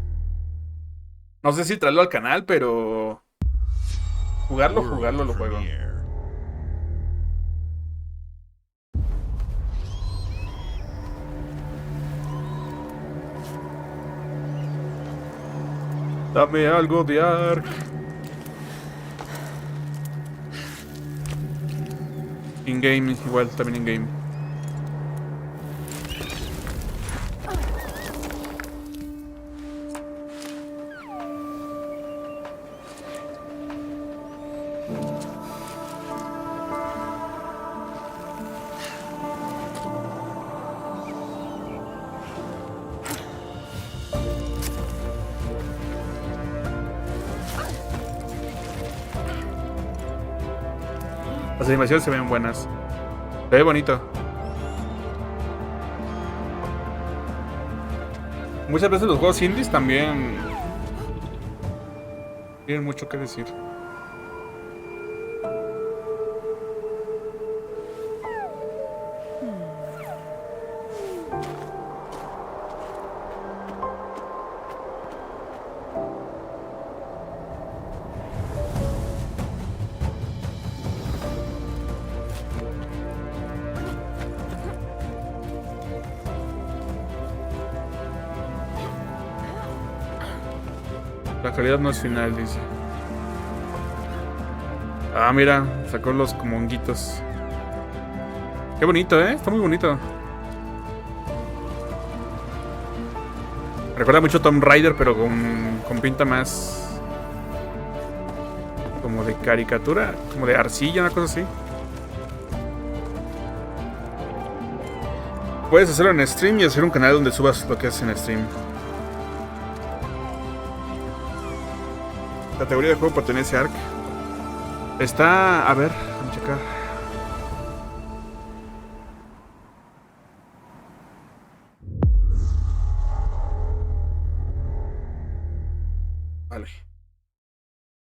Speaker 1: No sé si traerlo al canal, pero jugarlo lo juego. Dame algo de Ark. In-game, igual, también in-game. Las animaciones se ven buenas. Se ve bonito. Muchas veces los juegos indies también tienen mucho que decir. La calidad no es final, dice. Ah, mira, sacó los como honguitos. Qué bonito, está muy bonito. Recuerda mucho a Tomb Raider, pero con pinta más como de caricatura, como de arcilla, una cosa así. Puedes hacerlo en stream y hacer un canal donde subas lo que haces en stream. Categoría de juego pertenece a Ark. Está... A ver, vamos a checar. Vale.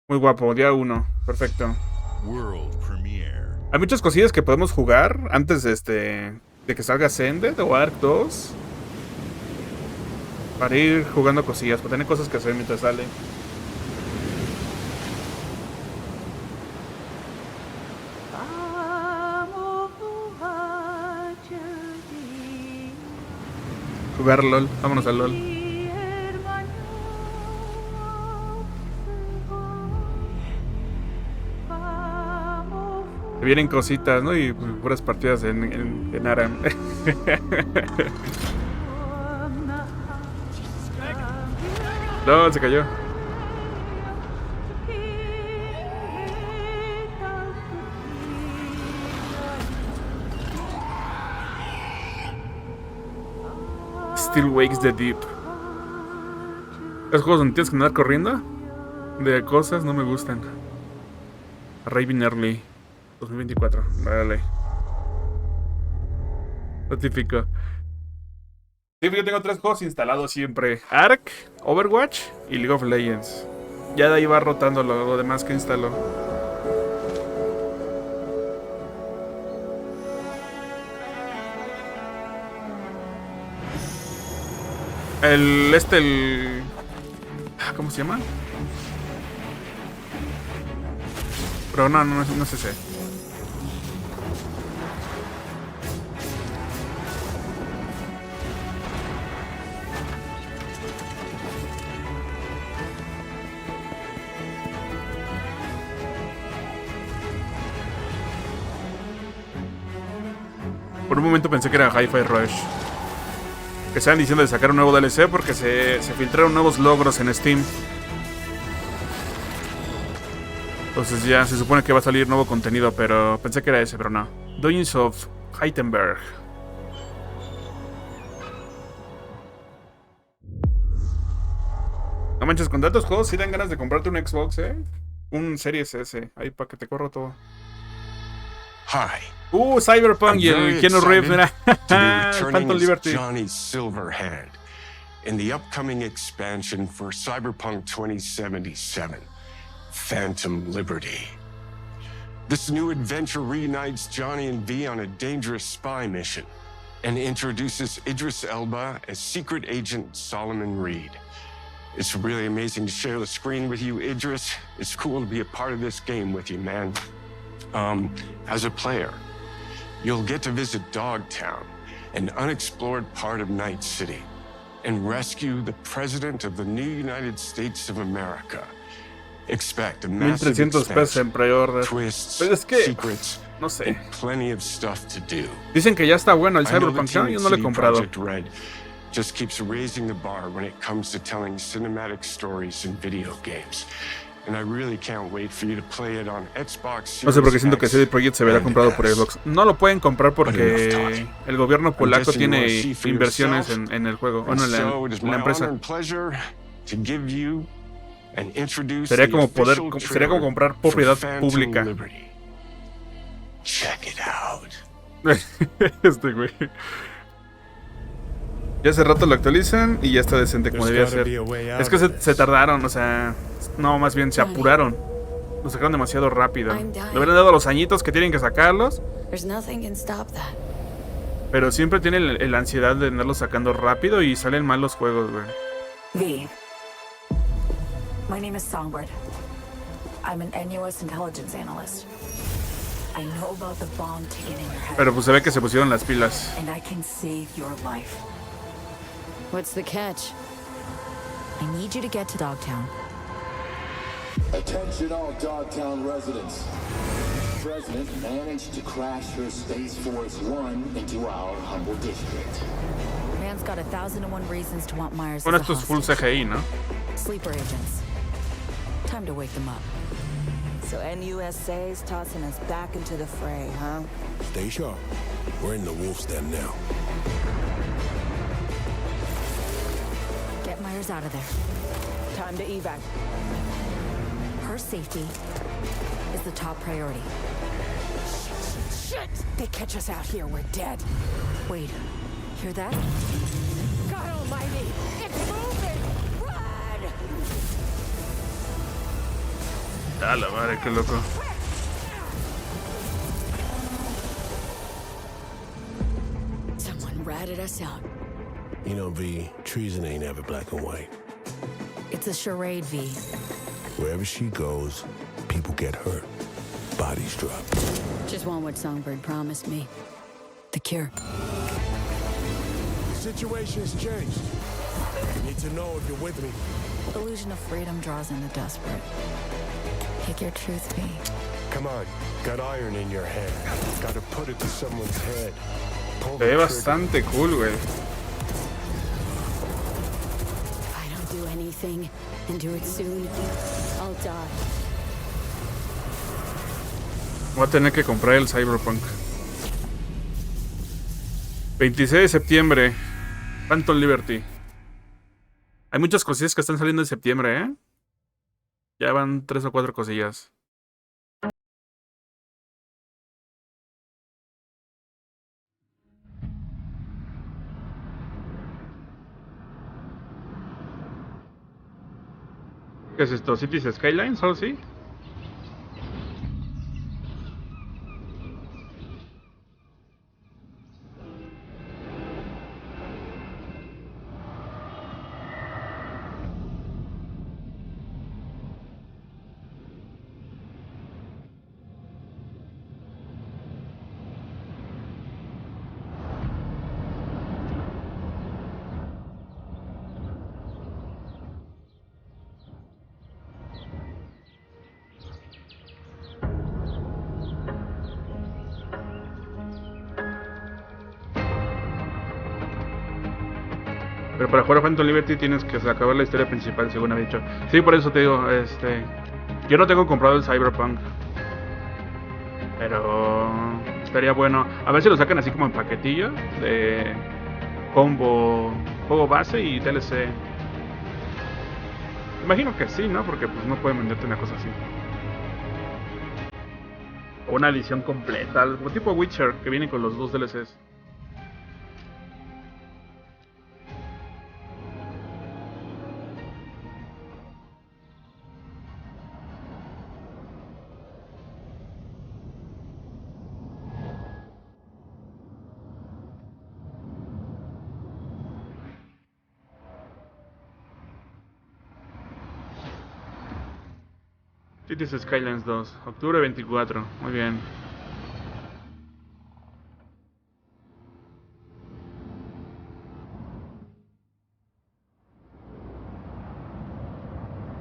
Speaker 1: Muy guapo, día 1. Perfecto.
Speaker 6: World Premiere.
Speaker 1: Hay muchas cosillas que podemos jugar antes de que salga Ascended o Ark 2. Para ir jugando cosillas, para tener cosas que hacer mientras sale. Jugar LOL, vámonos al LOL. Vienen cositas, ¿no? Y puras partidas en Aram. No, se cayó. Still Wakes the Deep. Los juegos donde tienes que andar corriendo de cosas no me gustan. Raven Early 2024. Vale. Lo típico. Sí, yo tengo 3 juegos instalados siempre: Ark, Overwatch y League of Legends. Ya de ahí va rotando lo demás que instalo. ¿Cómo se llama? Pero no sé si. Por un momento pensé que era Hi-Fi Rush. Que estaban diciendo de sacar un nuevo DLC porque se filtraron nuevos logros en Steam. Entonces ya se supone que va a salir nuevo contenido, pero pensé que era ese, pero no. Dungeons of Heidenberg. No manches, con tantos juegos sí dan ganas de comprarte un Xbox, un Series S, ahí para que te corra todo.
Speaker 7: Hi.
Speaker 1: Cyberpunk y el Keanu Reeves, mira.
Speaker 7: Phantom Liberty. Johnny Silverhand in the upcoming expansion for Cyberpunk 2077, Phantom Liberty. This new adventure reunites Johnny and V on a dangerous spy mission and introduces Idris Elba as secret agent Solomon Reed. It's really amazing to share the screen with you, Idris. It's cool to be a part of this game with you, man. As a player, you'll get to visit Dogtown, an unexplored part of Night City, and rescue the President of the new United States of America. Expect a massive expansion, twists, secrets,
Speaker 1: no sé.
Speaker 7: and plenty of stuff to do.
Speaker 1: Dicen que ya está bueno el Cyberpunk, yo no lo he comprado.
Speaker 7: Project Red just keeps raising the bar when it comes to telling cinematic stories in video games. And I really can't wait for you to play it on Xbox.
Speaker 1: No sé por qué siento que CD Projekt se verá comprado por Xbox. No lo pueden comprar porque el gobierno polaco tiene inversiones en el juego, bueno, en la empresa. Sería como comprar propiedad pública.
Speaker 7: Check it out.
Speaker 1: Este güey. Ya hace rato lo actualizan y ya está decente como debía ser. Es que se tardaron, o sea, no, más bien se apuraron. Lo sacaron demasiado rápido. Le hubieran dado los añitos que tienen que sacarlos. Pero siempre tienen la ansiedad de andarlos sacando rápido y salen mal los juegos, güey.
Speaker 4: V. My name is Songbird. I'm an NUS intelligence analyst. I know about the bomb ticking in your head.
Speaker 1: Pero pues se ve que se pusieron las pilas.
Speaker 4: And I can save your life. What's the catch? I need you to get to Dogtown.
Speaker 5: Attention all Dogtown residents. The President managed to crash her Space Force One into our humble district.
Speaker 4: Man's got 1,001 reasons to want Myers.
Speaker 1: Bueno, esto es full CGI, ¿no?
Speaker 4: Sleeper agents. Time to wake them up.
Speaker 2: So NUSA's tossing us back into the fray, huh?
Speaker 7: Stay sharp. We're in the wolf's den now.
Speaker 4: Get Myers out of there.
Speaker 2: Time to evac.
Speaker 4: Her safety is the top priority.
Speaker 2: Shit! They catch us out here, we're dead.
Speaker 4: Wait, hear that?
Speaker 2: God almighty! It's moving! Run!
Speaker 1: A la madre, qué loco.
Speaker 4: Someone ratted us out.
Speaker 7: You know, V, treason ain't ever black and white.
Speaker 4: It's a charade, V.
Speaker 7: Wherever she goes, people get hurt. Bodies drop.
Speaker 4: Just want what Songbird promised me. The cure.
Speaker 7: The situation's changed. You need to know if you're with me.
Speaker 4: Illusion of freedom draws in the desperate. Pick your truth, V.
Speaker 7: Come on, got iron in your hand. Gotta put it to someone's head.
Speaker 1: Se ve bastante cool, güey.
Speaker 18: I don't do anything and do it soon, I'll die.
Speaker 1: Voy a tener que comprar el Cyberpunk. 26 de septiembre. Phantom Liberty. Hay muchas cosillas que están saliendo en septiembre, ¿eh? Ya van 3 o 4 cosillas. ¿Qué es esto? ¿Cities Skylines? ¿Algo así? Pero para jugar a Phantom Liberty tienes que acabar la historia principal, según había dicho. Sí, por eso te digo, yo no tengo comprado el Cyberpunk. Pero estaría bueno. A ver si lo sacan así como en paquetillo. De combo, juego base y DLC. Imagino que sí, ¿no? Porque pues no pueden venderte una cosa así. O una edición completa, algo tipo Witcher, que viene con los 2 DLCs. Cities Skylines 2, octubre 24, muy bien.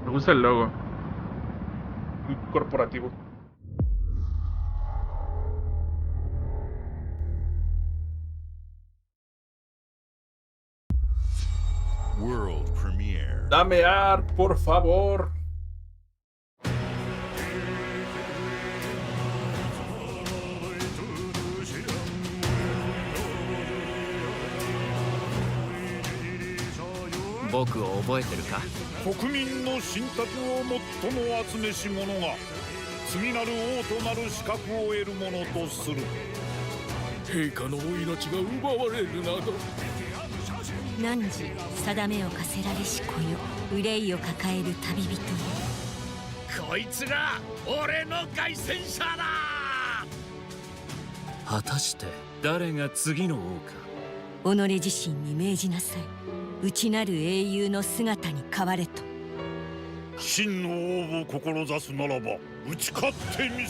Speaker 1: Me gusta el logo. Muy corporativo.
Speaker 6: World premiere.
Speaker 1: Dame AR, por favor.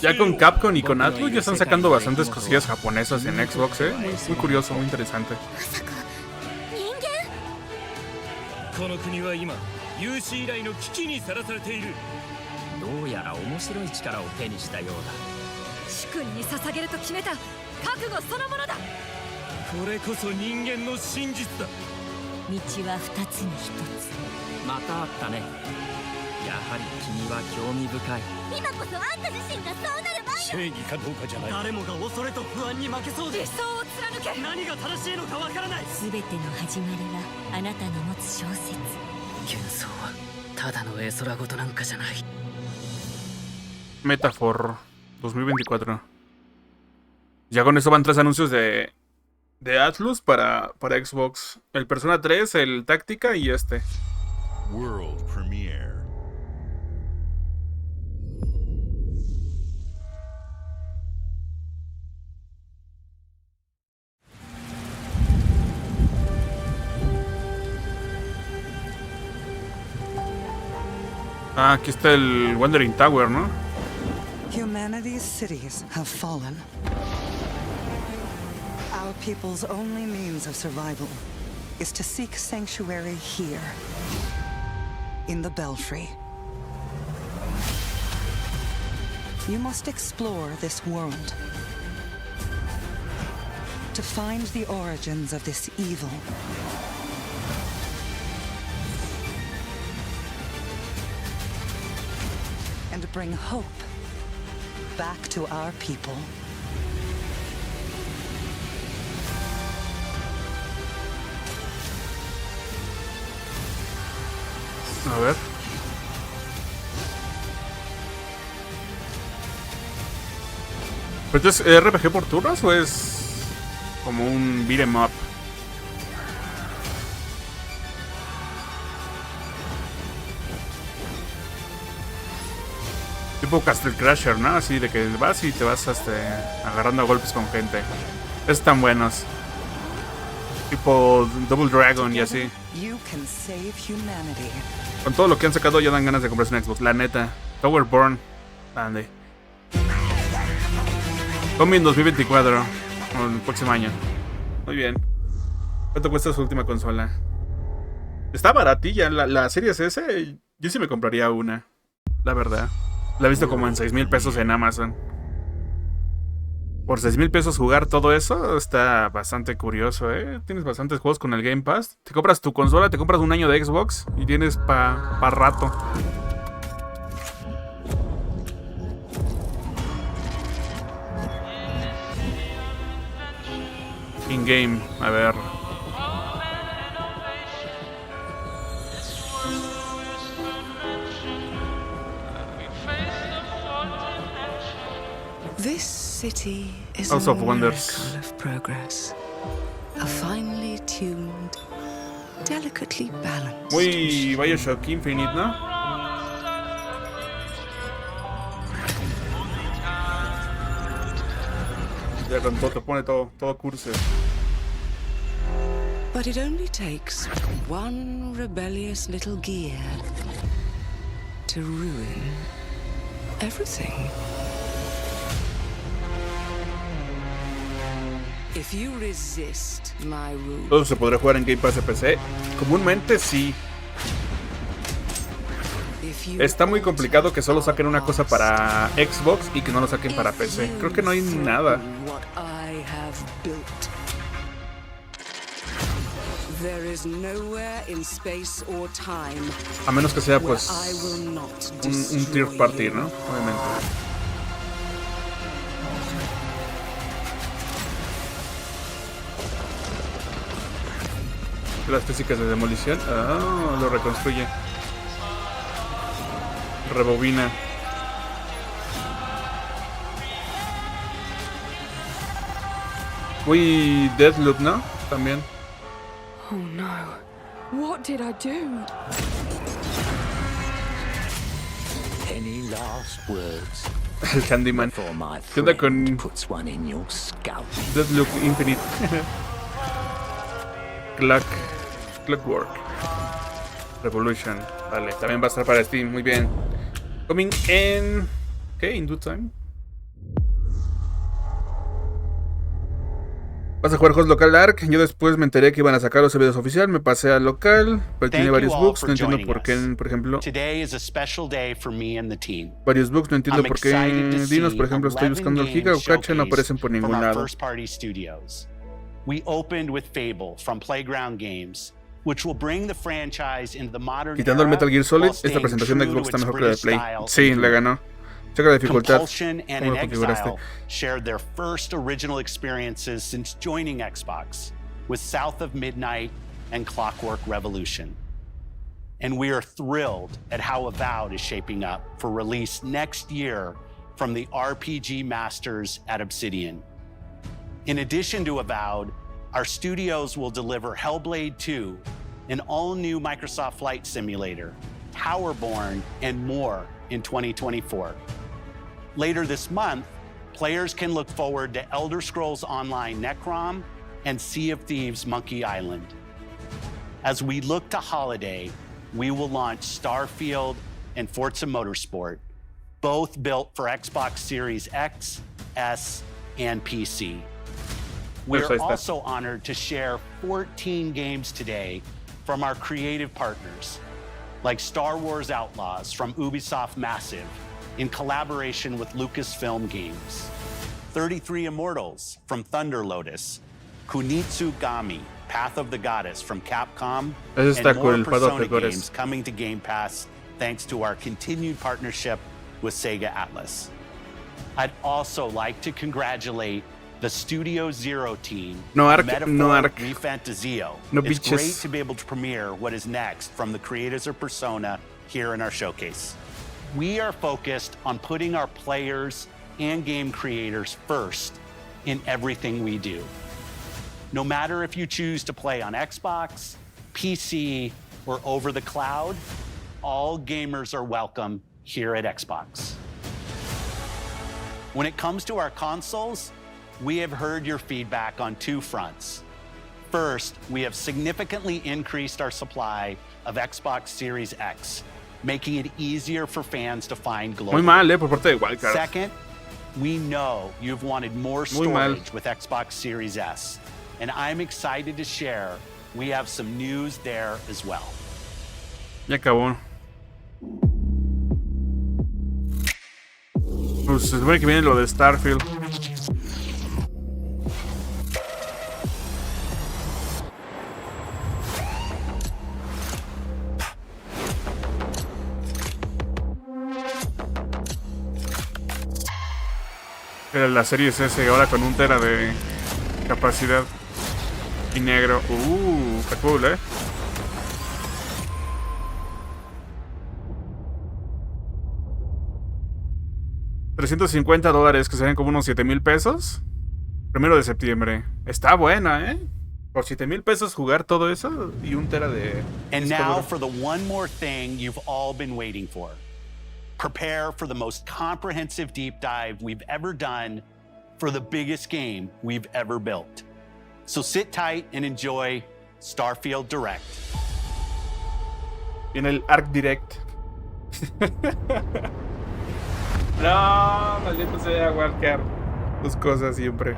Speaker 1: Ya con Capcom y con Atlus ya están sacando bastantes cosillas japonesas en Xbox, ¿eh? Muy curioso, muy interesante. Metafor 2024. Ya con eso van 3 anuncios de Atlus para Xbox. El Persona 3, el Táctica y este.
Speaker 6: World premiere.
Speaker 1: Ah, aquí está el Wandering Tower, ¿no?
Speaker 9: Humanity's cities have fallen. Our people's only means of survival is to seek sanctuary here, in the Belfry. You must explore this world to find the origins of this evil. And bring hope back to our people.
Speaker 1: A ver. ¿Pero es RPG por turnos o es como un beat 'em up? Tipo Castle Crasher, ¿no? Así de que vas y te vas agarrando a golpes con gente. Están buenos. Tipo Double Dragon y así. Con todo lo que han sacado ya dan ganas de comprarse un Xbox, la neta. Towerborn, ande. Coming 2024, o el próximo año. Muy bien. ¿Cuánto cuesta su última consola? Está baratilla, la Series S. Yo sí me compraría una, la verdad. La he visto como en 6,000 pesos en Amazon. Por 6,000 pesos jugar todo eso está bastante curioso, ¿eh? Tienes bastantes juegos con el Game Pass. Te compras tu consola, te compras un año de Xbox y tienes pa rato. In-game, a ver.
Speaker 11: This city is
Speaker 1: House
Speaker 11: a
Speaker 1: of Wonders.
Speaker 11: miracle of progress. A finely tuned, delicately balanced.
Speaker 1: Muy Bioshock Infinite, ¿no? Ya con todo te pone todo curso.
Speaker 11: But it only takes one rebellious little gear to ruin everything. If you resist my rule.
Speaker 1: Todo se podrá jugar en Game Pass de PC. Comúnmente sí. Está muy complicado que solo saquen una cosa para Xbox y que no lo saquen para PC. Creo que no hay nada. A menos que sea pues un third party, ¿no? Obviamente. Las físicas de demolición. Ah, lo reconstruye. Rebobina. Muy Deathloop, ¿no? También.
Speaker 10: Oh no. What did I do?
Speaker 12: Any last words?
Speaker 1: El Handyman. ¿Qué onda con Deathloop Infinite? Clockwork Revolution. Vale, también va a estar para Steam. Muy bien. Coming in... ¿Qué? In due time. Vas a jugar Host Local Ark. Yo después me enteré que iban a sacar los videos oficial. Me pasé al local, pero tiene varios bugs. No entiendo por qué, por ejemplo. Varios bugs, no entiendo por qué. Dinos, por ejemplo, estoy buscando el giga o cacha, no aparecen por ningún lado.
Speaker 23: We opened with Fable from Playground Games, which will bring the franchise into the modern
Speaker 1: Quitando el Metal Gear Solid, esta presentación de Xbox está mejor que la de Play. Sí, le ganó. Checa la dificultad.
Speaker 23: Compulsion and
Speaker 1: ¿Cómo lo configuraste?
Speaker 23: shared their first original experiences since joining Xbox with South of Midnight and Clockwork Revolution. And we are thrilled at how Avowed is shaping up for release next year from the RPG masters at Obsidian. In addition to Avowed, our studios will deliver Hellblade 2, an all-new Microsoft Flight Simulator, Towerborn, and more in 2024. Later this month, players can look forward to Elder Scrolls Online Necrom and Sea of Thieves Monkey Island. As we look to holiday, we will launch Starfield and Forza Motorsport, both built for Xbox Series X, S, and PC. We're also honored to share 14 games today from our creative partners, like Star Wars Outlaws from Ubisoft Massive in collaboration with Lucasfilm Games. 33 Immortals from Thunder Lotus. Kunitsugami, Path of the Goddess from Capcom. And more Persona games coming to Game Pass thanks to our continued partnership with Sega Atlas. I'd also like to congratulate the Studio Zero team, Refantazio. It's great to be able to premiere what is next from the creators of Persona here in our showcase. We are focused on putting our players and game creators first in everything we do. No matter if you choose to play on Xbox, PC, or over the cloud, all gamers are welcome here at Xbox. When it comes to our consoles, we have heard your feedback on two fronts. First, we have significantly increased our supply of Xbox Series X, making it easier for fans to find globally.
Speaker 1: Muy mal, por parte de Wildcard.
Speaker 23: Second, we know you've wanted more storage with Xbox Series S, and I'm excited to share we have some news there as well.
Speaker 1: Ya acabó. Pues se supone que viene lo de Starfield. Era la serie S ahora con 1 tera de capacidad. Y negro. Está cool, $350, que serían como unos 7,000 pesos. 1 de septiembre. Está buena, Por 7,000 pesos jugar todo eso y 1 tera de...
Speaker 23: And now for the one more thing you've all been waiting for. Prepare for the most comprehensive deep dive we've ever done for the biggest game we've ever built. So sit tight and enjoy Starfield Direct.
Speaker 1: En el Arc Direct. No, maldito sea, Wildcard. Tus cosas siempre.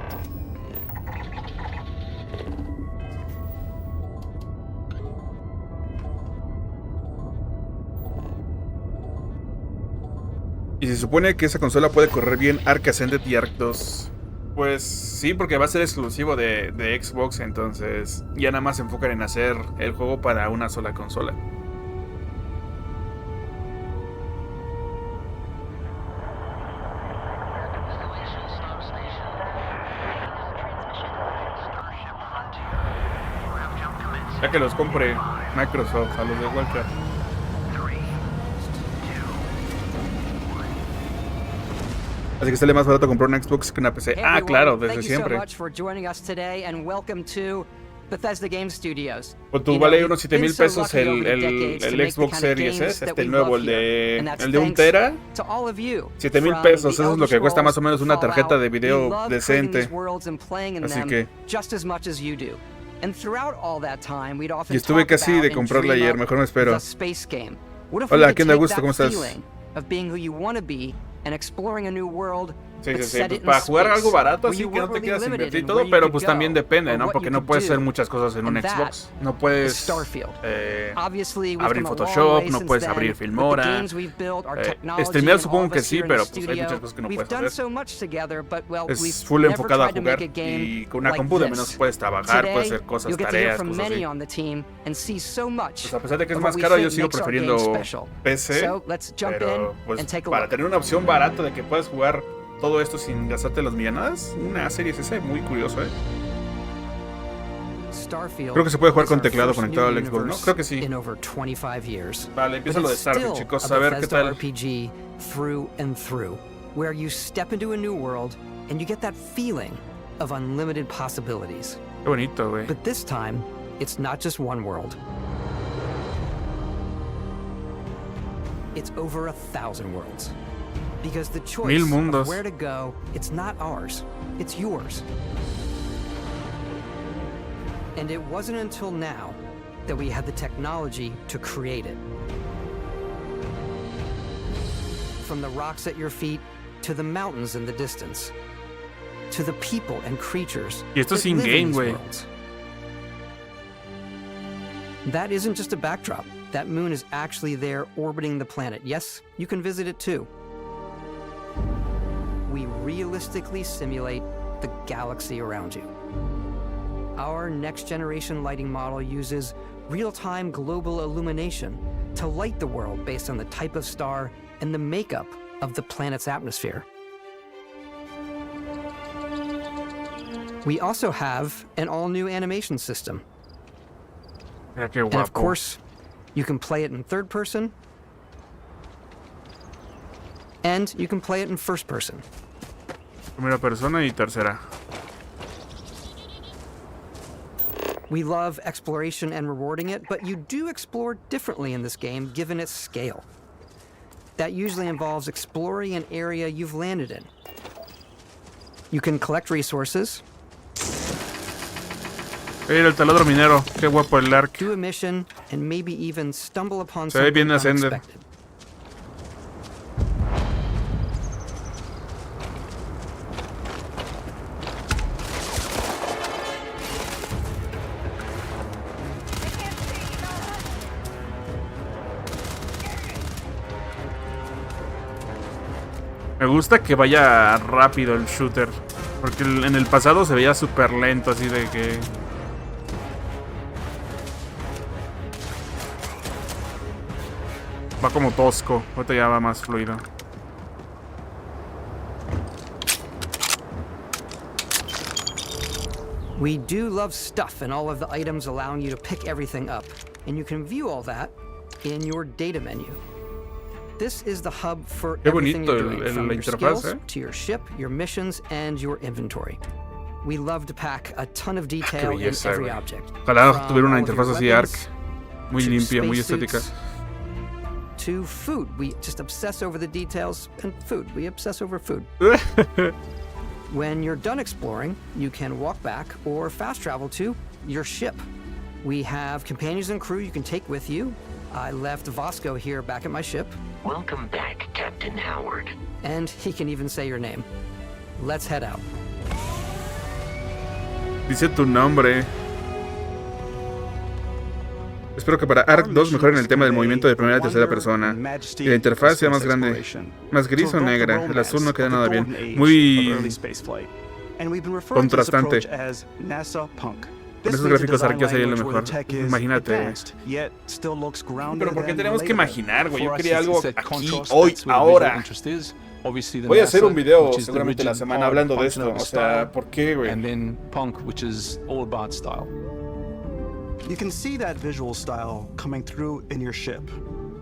Speaker 1: Y se supone que esa consola puede correr bien Arc Ascended y Arc 2. Pues sí, porque va a ser exclusivo de Xbox, entonces ya nada más se enfocan en hacer el juego para una sola consola. Ya que los compre Microsoft a los de Wildcard. Así que sale más barato comprar una Xbox que una PC. Ah, claro, desde siempre. Pues tú vale unos 7,000 pesos el Xbox Series S, el nuevo, el de 1 tera. 7,000 pesos, eso es lo que cuesta más o menos una tarjeta de video decente. Así que... Y estuve casi de comprarla ayer, mejor me espero. Hola, ¿qué onda, Gusta? ¿Cómo estás? Sí, pues para jugar algo barato, así que no te quieras invertir todo, pero pues también depende, ¿no? Porque no puedes hacer muchas cosas en un Xbox. No puedes abrir Photoshop, no puedes abrir Filmora. Streamear supongo que sí, pero pues hay muchas cosas que no puedes hacer. Es full enfocado a jugar y con una compu de menos puedes trabajar, puedes hacer cosas, tareas, cosas así. Pues a pesar de que es más caro, yo sigo prefiriendo PC, pero pues para tener una opción barata de que puedas jugar todo esto sin gastarte las millonadas, una serie S muy curioso, Creo que se puede jugar con teclado conectado al Xbox, ¿no? Creo que sí. Vale, empieza lo de Starfield, chicos, a ver qué tal.
Speaker 13: Where you step into a new world and you get that feeling of unlimited possibilities.
Speaker 1: Qué bonito, güey.
Speaker 13: But this time, it's not just one world. It's over 1,000 worlds. Because the choice of where to go, it's not ours, it's yours. And it wasn't until now that we had the technology to create it. From the rocks at your feet to the mountains in the distance, to the people and creatures
Speaker 1: y esto es in-game, güey.
Speaker 13: That isn't just a backdrop. That moon is actually there orbiting the planet. Yes, you can visit it too. realistically simulate the galaxy around you. Our next-generation lighting model uses real-time global illumination to light the world based on the type of star and the makeup of the planet's atmosphere. We also have an all-new animation system. And of course, you can play it in third person, and you can play it in first person.
Speaker 1: Primera persona y tercera.
Speaker 13: We love exploration and rewarding it, but you do explore differently in this game given its scale. That usually involves exploring an area you've landed in. You can collect resources.
Speaker 1: Mira el taladro minero, qué guapo el arc.
Speaker 13: Do a mission and maybe even stumble upon
Speaker 1: Se ve
Speaker 13: something
Speaker 1: bien Ascender.
Speaker 13: unexpected.
Speaker 1: Me gusta que vaya rápido el shooter. Porque en el pasado se veía súper lento, así de que... Va como tosco. Ahorita ya va más fluido.
Speaker 13: We do love stuff and all of the items allowing you to pick everything up. And you can view all that in your data menu. This is the hub for everything you're doing, from your skills to your ship, your missions, and your inventory. We love to pack a ton of detail in every object.
Speaker 1: Ojalá tuviera una interfaz así ARC. Muy limpia, muy estética.
Speaker 13: To food. We just obsess over the details, and food. We obsess over food. When you're done exploring, you can walk back or fast travel to your ship. We have companions and crew you can take with you. I left Vasco here back at my ship.
Speaker 3: Welcome back, Captain Howard.
Speaker 13: And he can even say your name. Let's head out.
Speaker 1: Dice tu nombre. Espero que para ARC 2 mejoren el tema del movimiento de primera a tercera persona. Y la interfaz sea más grande. Más gris o negra. El azul no queda nada bien. Muy contrastante. Con esos gráficos ARC ya sería lo mejor. Imagínate. Pero ¿por qué tenemos que imaginar, güey? Yo quería algo aquí, hoy, ahora. Voy a hacer un video seguramente la semana hablando de esto. O sea, ¿por qué, güey?
Speaker 8: You can see that visual style coming through in your ship.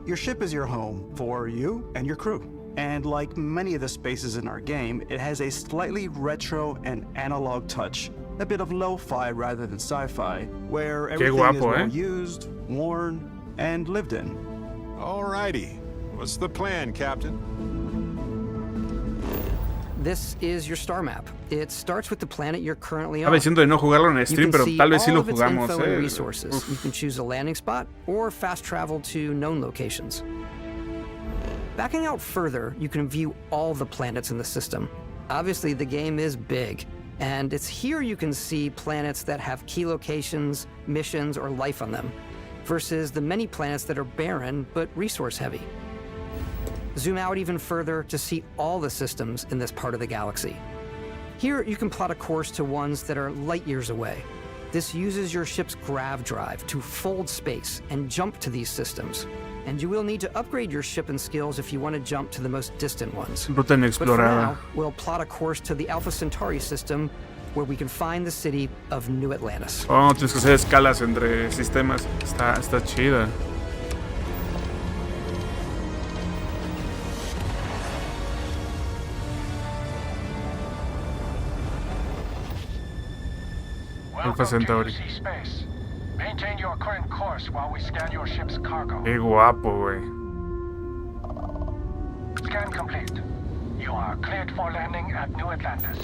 Speaker 8: Your ship is your home for you and your crew. And like many of the spaces in our game, it has a slightly retro and analog touch. A bit of lo-fi rather than sci-fi, where everything is well used, worn, and lived in.
Speaker 16: Alrighty. What's the plan, Captain?
Speaker 13: This is your star map. It starts with the planet you're currently on.
Speaker 1: Estaba diciendo de no jugarlo en stream, pero tal vez sí lo jugamos.
Speaker 13: Resources. You can choose a landing spot or fast travel to known locations. Backing out further, you can view all the planets in the system. Obviously, the game is big, and it's here you can see planets that have key locations, missions, or life on them, versus the many planets that are barren but resource-heavy. Zoom out even further to see all the systems in this part of the galaxy. Here, you can plot a course to ones that are light years away. This uses your ship's grav drive to fold space and jump to these systems. And you will need to upgrade your ship and skills if you want to jump to the most distant ones.
Speaker 1: Ruta inexplorada.
Speaker 13: But for now, we'll plot a course to the Alpha Centauri system, where we can find the city of New Atlantis.
Speaker 1: Oh, tienes que hacer escalas entre sistemas. Está chida. Alpha Centauri.
Speaker 17: Maintain your current course while we scan your ship's cargo.
Speaker 1: Qué guapo, güey.
Speaker 17: Scan complete. You are cleared for landing at New Atlantis.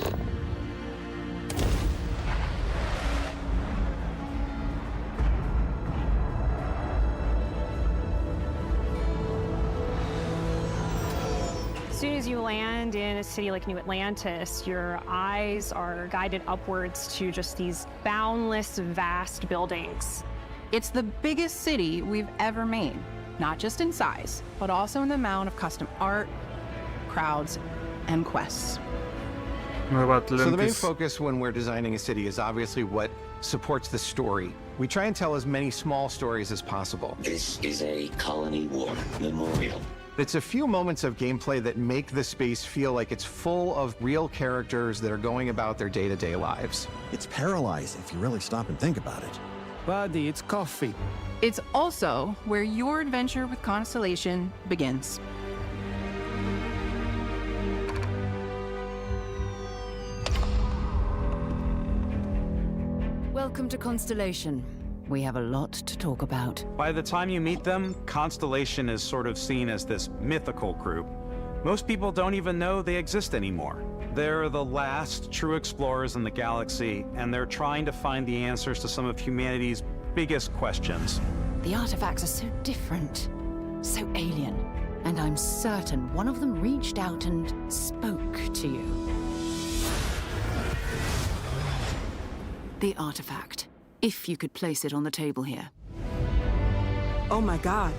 Speaker 24: As soon as you land in a city like New Atlantis, your eyes are guided upwards to just these boundless, vast buildings.
Speaker 25: It's the biggest city we've ever made, not just in size, but also in the amount of custom art, crowds, and quests.
Speaker 1: Nueva
Speaker 15: So the main
Speaker 1: Atlantis.
Speaker 15: focus when we're designing a city is obviously what supports the story. We try and tell as many small stories as possible.
Speaker 12: This is a colony war memorial.
Speaker 15: It's a few moments of gameplay that make the space feel like it's full of real characters that are going about their day-to-day lives.
Speaker 19: It's paralyzing if you really stop and think about it.
Speaker 20: Buddy, it's coffee.
Speaker 25: It's also where your adventure with Constellation begins.
Speaker 2: Welcome to Constellation. We have a lot to talk about.
Speaker 8: By the time you meet them, Constellation is sort of seen as this mythical group. Most people don't even know they exist anymore. They're the last true explorers in the galaxy, and they're trying to find the answers to some of humanity's biggest questions.
Speaker 2: The artifacts are so different, so alien, and I'm certain one of them reached out and spoke to you. The artifact. If you could place it on the table here.
Speaker 21: Oh my god.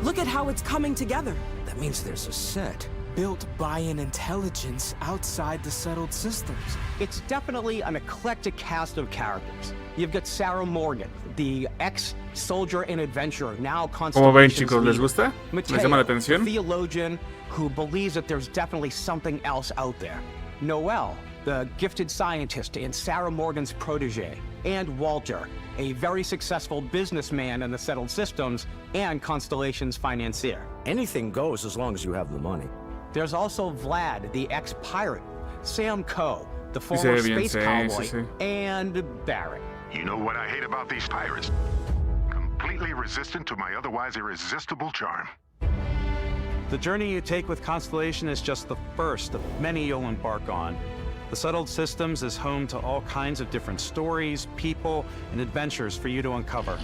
Speaker 21: Look at how it's coming together.
Speaker 20: That means there's a set built by an intelligence outside the settled systems.
Speaker 22: It's definitely an eclectic cast of characters. You've got Sarah Morgan, the ex-soldier and adventurer, now
Speaker 1: ¿Cómo ven,
Speaker 22: Constellation's
Speaker 1: chicos? ¿Les
Speaker 22: leader.
Speaker 1: gusta? ¿Les llama la atención?
Speaker 22: a theologian who believes that there's definitely something else out there. Noel, the gifted scientist and Sarah Morgan's protege. And Walter, a very successful businessman in the settled systems and Constellation's financier.
Speaker 20: Anything goes as long as you have the money.
Speaker 22: There's also Vlad, the ex-pirate, Sam Coe, the former space cowboy, and Barrett.
Speaker 6: You know what I hate about these pirates? Completely resistant to my otherwise irresistible charm.
Speaker 8: The journey you take with Constellation is just the first of many you'll embark on. The Settled Systems is home to all kinds of different stories, people, and adventures for you to uncover.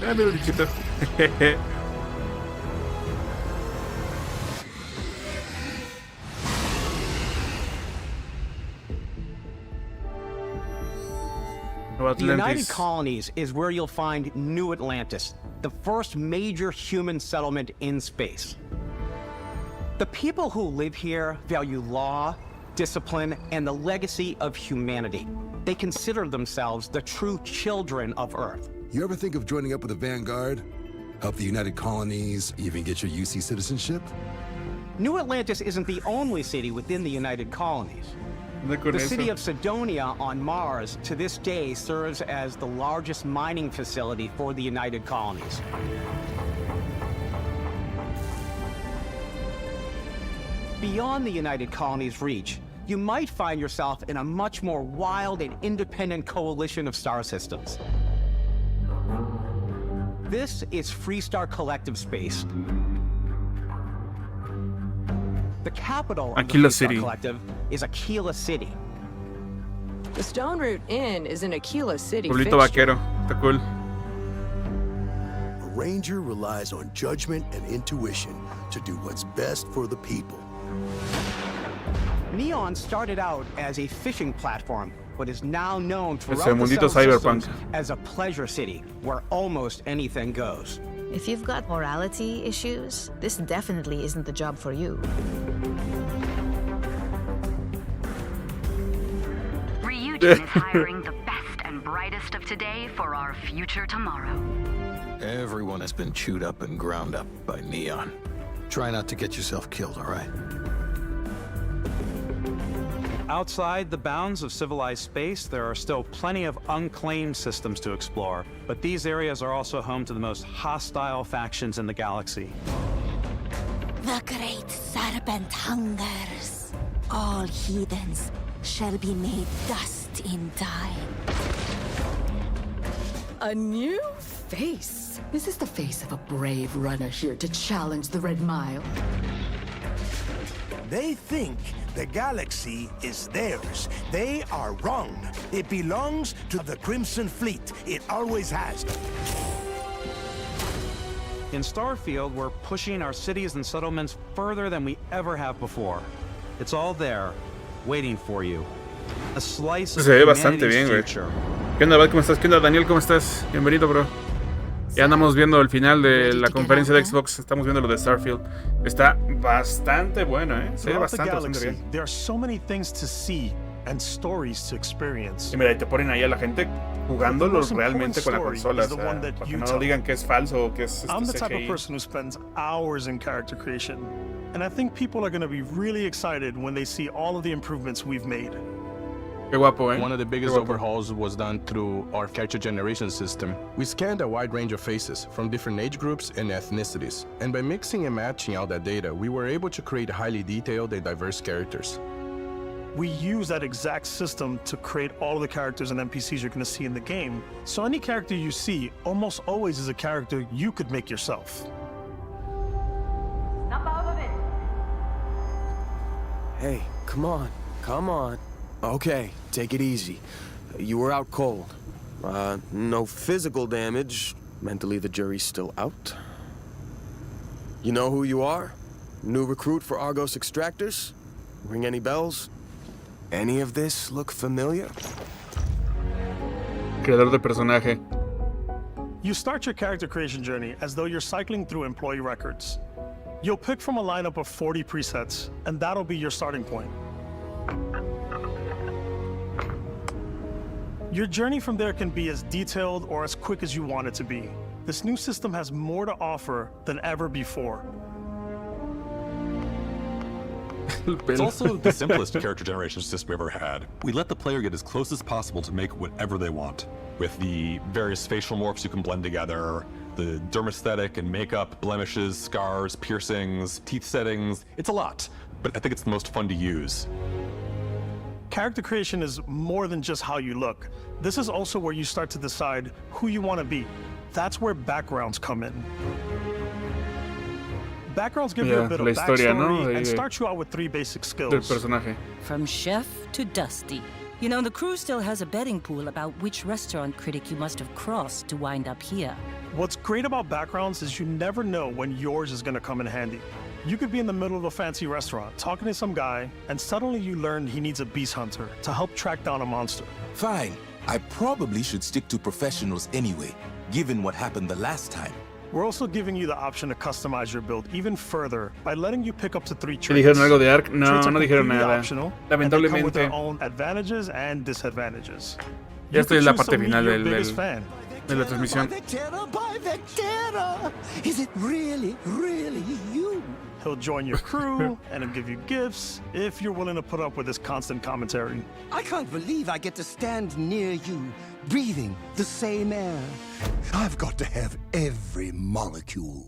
Speaker 22: The United Colonies is where you'll find New Atlantis, the first major human settlement in space. The people who live here value law, discipline, and the legacy of humanity. They consider themselves the true children of Earth.
Speaker 26: You ever think of joining up with the Vanguard? Help the United Colonies, even get your UC citizenship?
Speaker 22: New Atlantis isn't the only city within the United Colonies. The city of Sidonia on Mars to this day serves as the largest mining facility for the United Colonies. Beyond the United Colonies' reach, you might find yourself in a much more wild and independent coalition of star systems. This is Freestar Collective Space. The capital of the Freestar Collective is Aquila City.
Speaker 27: The Stone Root Inn is an Aquila City
Speaker 1: Pueblito
Speaker 27: fixture.
Speaker 1: vaquero. Está cool.
Speaker 28: A ranger relies on judgment and intuition to do what's best for the people.
Speaker 22: Neon started out as a fishing platform, but is now known throughout
Speaker 1: el
Speaker 22: the
Speaker 1: mundito
Speaker 22: Settled
Speaker 1: cyberpunk.
Speaker 22: Systems as a pleasure city where almost anything goes.
Speaker 29: If you've got morality issues, this definitely isn't the job for you.
Speaker 30: Reacción is hiring the best and brightest of today for our future tomorrow.
Speaker 19: Everyone has been chewed up and ground up by Neon. Try not to get yourself killed, all right?
Speaker 8: Outside the bounds of civilized space, there are still plenty of unclaimed systems to explore, but these areas are also home to the most hostile factions in the galaxy.
Speaker 31: The great serpent hungers. All heathens shall be made dust in time.
Speaker 18: A new face. This is the face of a brave runner here to challenge the Red Mile.
Speaker 6: They think the galaxy is theirs. They are wrong. It belongs to the Crimson Fleet. It always has.
Speaker 8: In Starfield, we're pushing our cities and settlements further than we ever have before. It's all there, waiting for you. A slice of
Speaker 1: Se ve bastante bien, güey.
Speaker 8: future.
Speaker 1: ¿Qué onda, Vatt? ¿Cómo estás? ¿Qué onda, Daniel? ¿Cómo estás? Bienvenido, bro. Ya andamos viendo el final de la conferencia de Xbox. Estamos viendo lo de Starfield. Está bastante bueno, ¿eh? Se ve
Speaker 23: Throughout the
Speaker 1: bastante
Speaker 23: galaxy,
Speaker 1: bien.
Speaker 23: there are so many things to see
Speaker 3: and stories to experience.
Speaker 1: Y mira, y te ponen ahí a la gente jugándolos realmente con la consola, o sea, para que no digan que es falso o que es
Speaker 3: I'm the type
Speaker 1: CGI.
Speaker 3: of person who spends hours in character creation, and I think people are going to be really excited when they see all of the improvements we've made.
Speaker 1: Qué guapo, ¿eh?
Speaker 4: One of the biggest overhauls was done through our character generation system. We scanned a wide range of faces from different age groups and ethnicities, and by mixing and matching all that data, we were able to create highly detailed and diverse characters.
Speaker 3: We use that exact system to create all of the characters and NPCs you're going to see in the game. So any character you see almost always is a character you could make yourself.
Speaker 20: Hey, come on, come on. Okay, take it easy. You were out cold. No physical damage. Mentally, the jury's still out. You know who you are? New recruit for Argos Extractors? Ring any bells? Any of this look familiar?
Speaker 1: Creador de personaje.
Speaker 3: You start your character creation journey as though you're cycling through employee records. You'll pick from a lineup of 40 presets, and that'll be your starting point. Your journey from there can be as detailed or as quick as you want it to be. This new system has more to offer than ever before.
Speaker 5: It's also the simplest character generation system we ever had. We let the player get as close as possible to make whatever they want. With the various facial morphs you can blend together, the dermesthetic and makeup, blemishes, scars, piercings, teeth settings, it's a lot, but I think it's the most fun to use.
Speaker 3: Character creation is more than just how you look. This is also where you start to decide who you want to be. That's where backgrounds come in. Backgrounds give you a bit of backstory and start you out with 3 basic skills.
Speaker 1: Del personaje.
Speaker 7: From chef to dusty. You know, the crew still has a betting pool about which restaurant critic you must have crossed to wind up here.
Speaker 3: What's great about backgrounds is you never know when yours is going to come in handy. You could be in the middle of a fancy restaurant talking to some guy, and suddenly you learn he needs a beast hunter to help track down a monster.
Speaker 9: Fine. I probably should stick to professionals anyway, given what happened the last time.
Speaker 3: We're also giving you the option to customize your build even further by letting you pick up to 3 traits.
Speaker 1: ¿Dijeron algo de Ark? No,
Speaker 3: Traits are
Speaker 1: no dijeron
Speaker 3: completely
Speaker 1: nada.
Speaker 3: optional, and they come with
Speaker 1: Lamentablemente.
Speaker 3: their own advantages and disadvantages.
Speaker 1: Ya
Speaker 3: You
Speaker 1: estoy en
Speaker 3: could
Speaker 1: la
Speaker 3: choose
Speaker 1: parte
Speaker 3: to meet
Speaker 1: final
Speaker 3: your
Speaker 1: de
Speaker 3: biggest fan.
Speaker 1: la transmisión.
Speaker 31: Is it really you?
Speaker 3: He'll join your crew and he'll give you gifts if you're willing to put up with his constant commentary.
Speaker 31: I can't believe I get to stand near you, breathing the same air.
Speaker 28: I've got to have every molecule.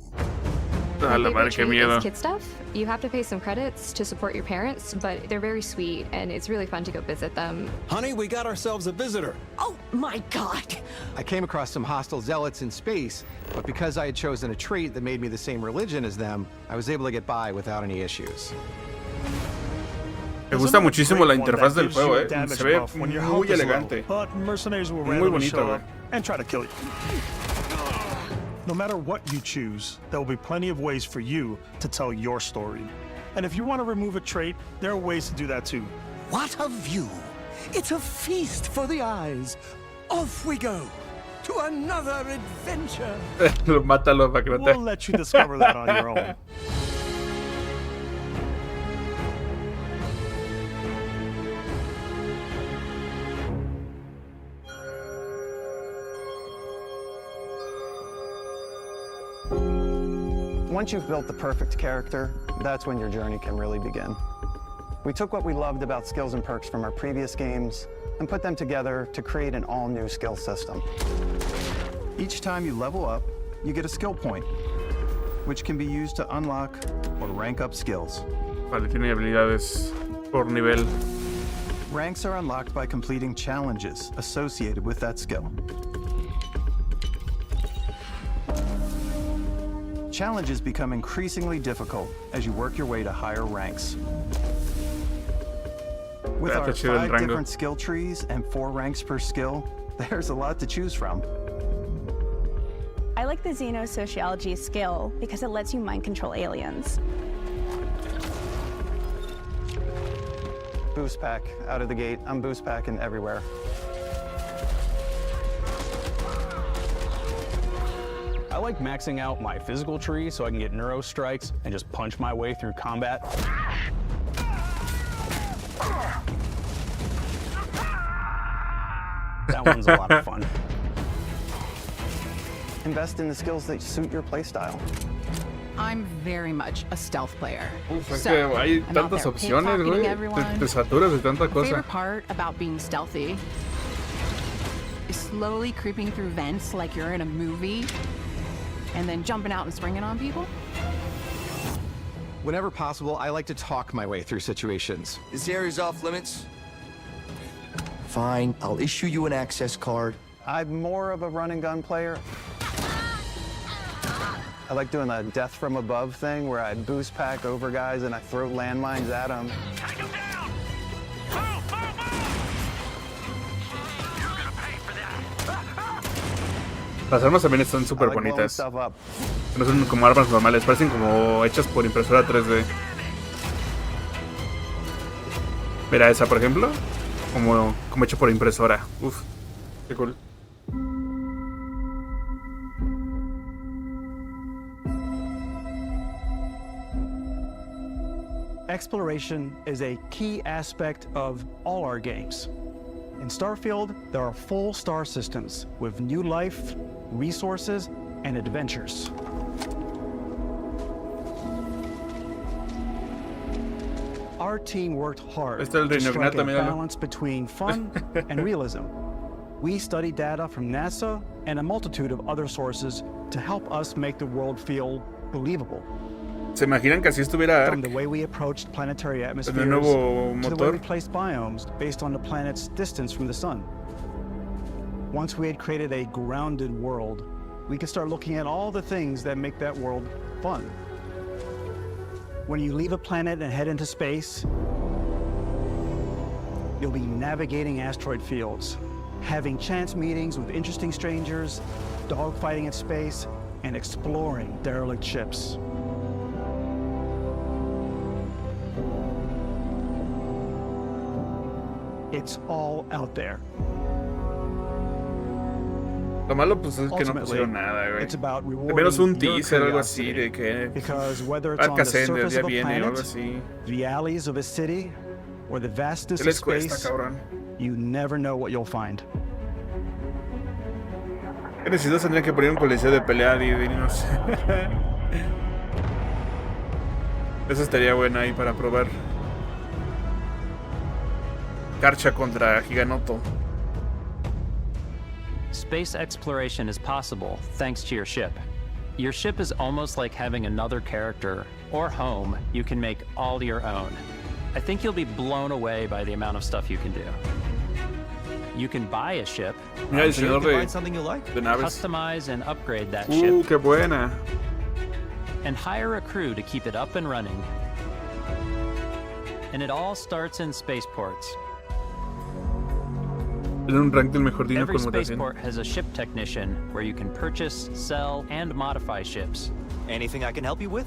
Speaker 1: A la madre, qué miedo.
Speaker 10: Kid stuff. You have to pay some credits to support your parents, but they're very sweet and it's really fun to go visit them.
Speaker 20: Honey, we got ourselves a visitor.
Speaker 31: Oh my God!
Speaker 15: I came across some hostile zealots in space, but because I had chosen a trait that made me the same religion as them, I was able to get by without any issues.
Speaker 1: Me gusta muchísimo la interfaz del juego, se ve muy elegante.
Speaker 3: But mercenaries will
Speaker 1: Muy
Speaker 3: randomly
Speaker 1: bonito,
Speaker 3: show up and try to kill you. No matter what you choose, there will be plenty of ways for you to tell your story. And if you want to remove a trait, there are ways to do that too.
Speaker 31: What a view! It's a feast for the eyes. Off we go to another adventure.
Speaker 1: Mátalo para que no te...
Speaker 3: We'll let you discover that on your own.
Speaker 8: Once you've built the perfect character, that's when your journey can really begin. We took what we loved about skills and perks from our previous games and put them together to create an all-new skill system. Each time you level up, you get a skill point, which can be used to unlock or rank up skills.
Speaker 1: Vale, tiene habilidades por nivel.
Speaker 8: Ranks are unlocked by completing challenges associated with that skill. Challenges become increasingly difficult as you work your way to higher ranks. With our 5 different skill trees and 4 ranks per skill, there's a lot to choose from.
Speaker 11: I like the xenosociology skill because it lets you mind control aliens.
Speaker 8: Boost pack out of the gate. I'm boost packing everywhere.
Speaker 4: I like maxing out my physical tree so I can get neuro strikes and just punch my way through combat.
Speaker 8: That one's a lot of fun.
Speaker 22: Invest in the skills that suit your playstyle.
Speaker 2: I'm very much a stealth player.
Speaker 1: Uf, es que hay tantas opciones, güey. Te saturas de tanta cosa.
Speaker 2: The favorite part about being stealthy is slowly creeping through vents like you're in a movie and then jumping out and springing on people.
Speaker 15: Whenever possible, I like to talk my way through situations.
Speaker 31: This area's off limits. Fine, I'll issue you an access card.
Speaker 22: I'm more of a run and gun player. I like doing the death from above thing where I boost pack over guys and I throw landmines at them.
Speaker 1: Las armas también están súper bonitas. No son como armas normales, parecen como hechas por impresora 3D. Mira esa, por ejemplo, como hecho por impresora. Uf, qué cool.
Speaker 8: Exploration is a key aspect of all our games. In Starfield, there are full star systems with new life, resources, and adventures. Our team worked hard to strike a balance between fun and realism. We studied data from NASA and a multitude of other sources to help us make the world feel believable.
Speaker 1: ¿Se imaginan que así estuviera
Speaker 8: From the way we approached planetary atmospheres
Speaker 1: el nuevo
Speaker 8: to the way
Speaker 1: motor?
Speaker 8: we placed biomes based on the planet's distance from the sun. Once we had created a grounded world, we could start looking at all the things that make that world fun. When you leave a planet and head into space, you'll be navigating asteroid fields, having chance meetings with interesting strangers, dogfighting in space, and exploring derelict ships. It's all out there.
Speaker 1: Lo malo pues es que no pusieron nada, güey. De menos un teaser, algo así, de que Alcacen ya viene o algo así.
Speaker 8: The alleys of a city or the vastness
Speaker 1: ¿Qué les
Speaker 8: of
Speaker 1: cuesta,
Speaker 8: space,
Speaker 1: cabrón?
Speaker 8: you never know what you'll find.
Speaker 1: ¿Qué necesitas? Tendrían que poner un coliseo de pelea, dinos. Eso estaría bueno ahí para probar. Karcha contra Giganoto.
Speaker 12: Space exploration is possible thanks to your ship. Your ship is almost like having another character or home you can make all your own. I think you'll be blown away by the amount of stuff you can do. You can buy a ship,
Speaker 1: Mira, el señor de naves.
Speaker 12: customize and upgrade that ship,
Speaker 1: Qué buena.
Speaker 12: and hire a crew to keep it up and running. And it all starts in spaceports.
Speaker 1: Un rank del mejor dino
Speaker 12: Every
Speaker 1: con mutación.
Speaker 12: spaceport has a ship technician where you can purchase, sell, and modify ships.
Speaker 13: Anything I can help you with?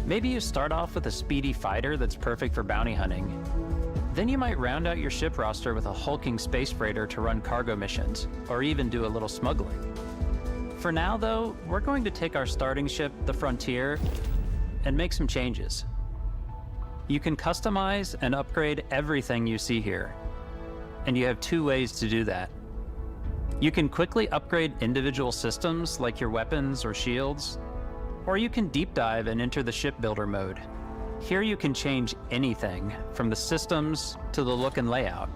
Speaker 12: Maybe you start off with a speedy fighter that's perfect for bounty hunting. Then you might round out your ship roster with a hulking space freighter to run cargo missions, or even do a little smuggling. For now, though, we're going to take our starting ship, the Frontier, and make some changes. You can customize and upgrade everything you see here. And you have two ways to do that. You can quickly upgrade individual systems like your weapons or shields, or you can deep dive and enter the shipbuilder mode. Here you can change anything from the systems to the look and layout.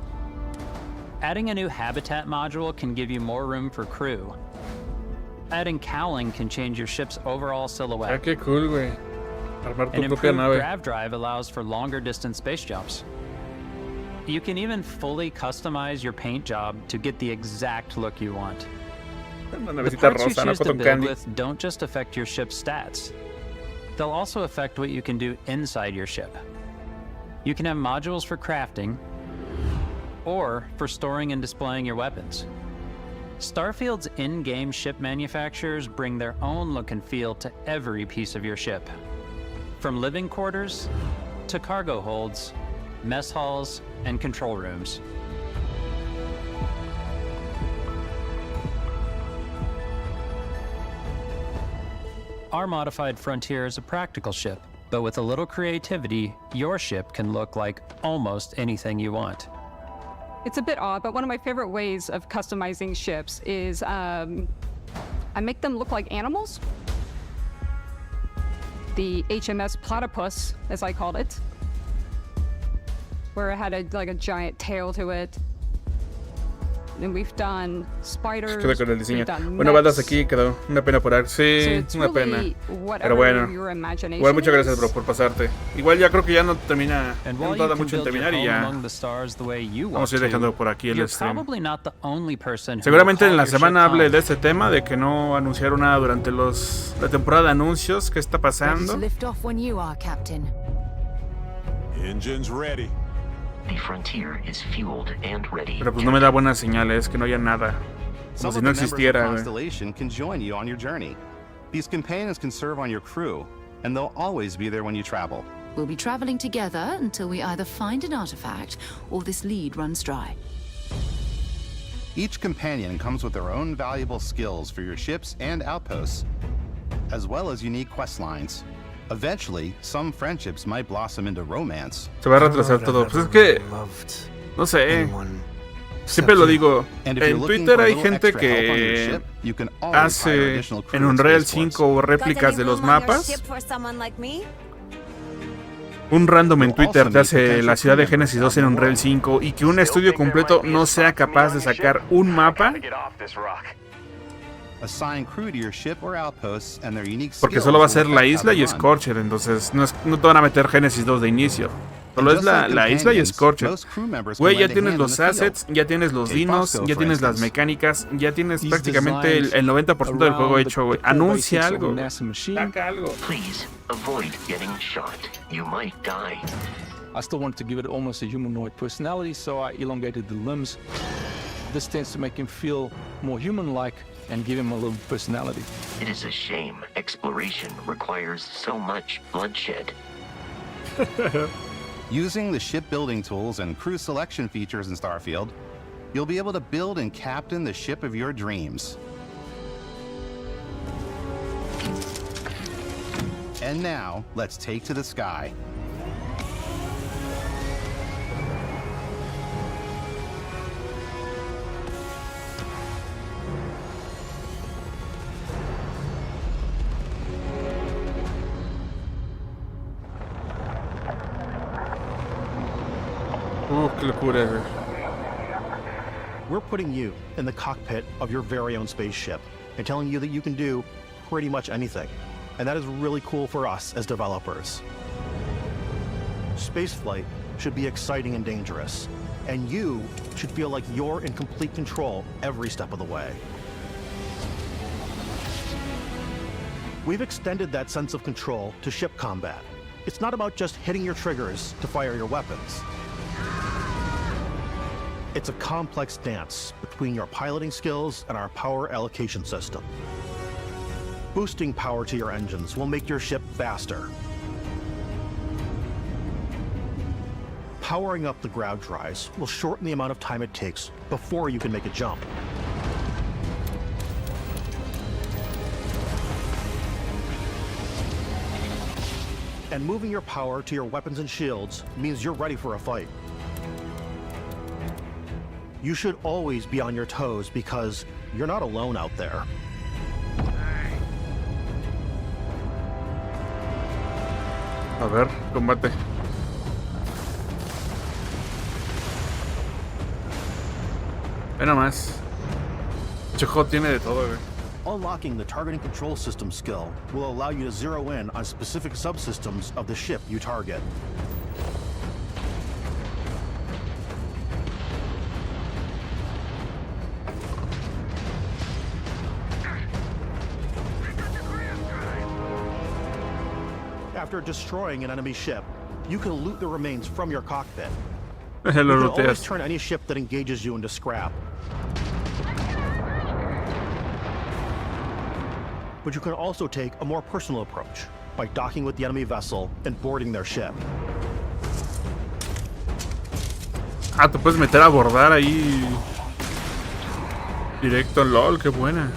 Speaker 12: Adding a new habitat module can give you more room for crew. Adding cowling can change your ship's overall silhouette.
Speaker 1: Qué cool, güey. Armar tu
Speaker 12: An
Speaker 1: propia
Speaker 12: improved
Speaker 1: nave.
Speaker 12: grav drive allows for longer distance space jumps. You can even fully customize your paint job to get the exact look you want.
Speaker 1: Una
Speaker 12: The
Speaker 1: navecita
Speaker 12: parts you
Speaker 1: rosa, no
Speaker 12: choose to
Speaker 1: cotton
Speaker 12: build
Speaker 1: candy.
Speaker 12: with don't just affect your ship's stats. They'll also affect what you can do inside your ship. You can have modules for crafting or for storing and displaying your weapons. Starfield's in-game ship manufacturers bring their own look and feel to every piece of your ship. From living quarters to cargo holds, mess halls, and control rooms. Our modified Frontier is a practical ship, but with a little creativity, your ship can look like almost anything you want.
Speaker 13: It's a bit odd, but one of my favorite ways of customizing ships is I make them look like animals. The HMS Platypus, as I called it, where it had a giant tail to it. And we've done spiders.
Speaker 1: Quedó con el diseño. Bueno,
Speaker 13: mechs.
Speaker 1: Valdas, aquí quedó. Una pena por sí,
Speaker 13: So
Speaker 1: una pena. Pero
Speaker 13: whatever
Speaker 1: bueno.
Speaker 13: your imagination
Speaker 1: Igual muchas gracias,
Speaker 13: is.
Speaker 1: bro, por pasarte. Igual ya creo que ya no termina.
Speaker 12: And
Speaker 1: No
Speaker 12: while you
Speaker 1: tarda
Speaker 12: can
Speaker 1: mucho en
Speaker 12: build your
Speaker 1: terminar y
Speaker 12: home
Speaker 1: ya.
Speaker 12: among the stars the way you
Speaker 1: Vamos a ir
Speaker 12: want
Speaker 1: dejando
Speaker 12: to,
Speaker 1: por aquí el
Speaker 12: you're
Speaker 1: stream.
Speaker 12: probably not the only person who
Speaker 1: Seguramente
Speaker 12: will
Speaker 1: en la
Speaker 12: call your
Speaker 1: semana
Speaker 12: ship
Speaker 1: hable
Speaker 12: home.
Speaker 1: de este tema, de que no anunciaron nada durante la temporada de anuncios. ¿Qué está
Speaker 18: Ready
Speaker 1: pasando?
Speaker 18: to lift off when you are, Captain.
Speaker 14: Engines ready.
Speaker 16: The frontier is fueled and ready.
Speaker 1: Pero pues no me da buenas señales, que no haya nada. Como
Speaker 15: Some
Speaker 1: si
Speaker 15: of
Speaker 1: no
Speaker 15: the members of
Speaker 1: existiera, güey.
Speaker 15: Constellation can join you on your journey. These companions can serve on your crew, and they'll always be there when you travel.
Speaker 18: We'll be traveling together until we either find an artifact or this lead runs dry.
Speaker 15: Each companion comes with their own valuable skills for your ships and outposts, as well as unique quest lines. Eventually, some friendships might blossom into romance.
Speaker 1: Se va a retrasar todo. Pues es que. No sé. Siempre lo digo. En Twitter hay gente que hace en Unreal 5 réplicas de los mapas. Un random en Twitter te hace la ciudad de Genesis 2 en Unreal 5 y que un estudio completo no sea capaz de sacar un mapa. Porque solo va a ser la isla y Scorcher, entonces no te van a meter Genesis 2 de inicio. Solo es la isla y Scorcher. Güey, ya tienes los assets, ya tienes los dinos, ya tienes las mecánicas, ya tienes prácticamente el 90% del juego hecho, güey. Anuncia algo. Saca algo.
Speaker 16: Please avoid getting shot. You might die.
Speaker 19: I still wanted to give it almost a humanoid personality, so I elongated the limbs. This tends to make him feel more human-like and give him a little personality.
Speaker 16: It is a shame exploration requires so much bloodshed.
Speaker 15: Using the shipbuilding tools and crew selection features in Starfield, you'll be able to build and captain the ship of your dreams. And now, let's take to the sky.
Speaker 1: Qué locura, güey.
Speaker 3: We're putting you in the cockpit of your very own spaceship and telling you that you can do pretty much anything. And that is really cool for us as developers. Spaceflight should be exciting and dangerous, and you should feel like you're in complete control every step of the way. We've extended that sense of control to ship combat. It's not about just hitting your triggers to fire your weapons. It's a complex dance between your piloting skills and our power allocation system. Boosting power to your engines will make your ship faster. Powering up the ground drives will shorten the amount of time it takes before you can make a jump. And moving your power to your weapons and shields means you're ready for a fight. You should always be on your toes because you're not alone out there.
Speaker 1: A ver, combate. Ve nomás. Chojo tiene de todo, güey.
Speaker 3: Unlocking the targeting control system skill will allow you to zero in on specific subsystems of the ship you target. After destroying an enemy ship, you can loot the remains from your cockpit. You can always turn any ship that engages you into scrap. But you can also take a more personal approach by docking with the enemy vessel and boarding their ship.
Speaker 1: Ah, te puedes meter a abordar ahí. Directo, lol, qué buena.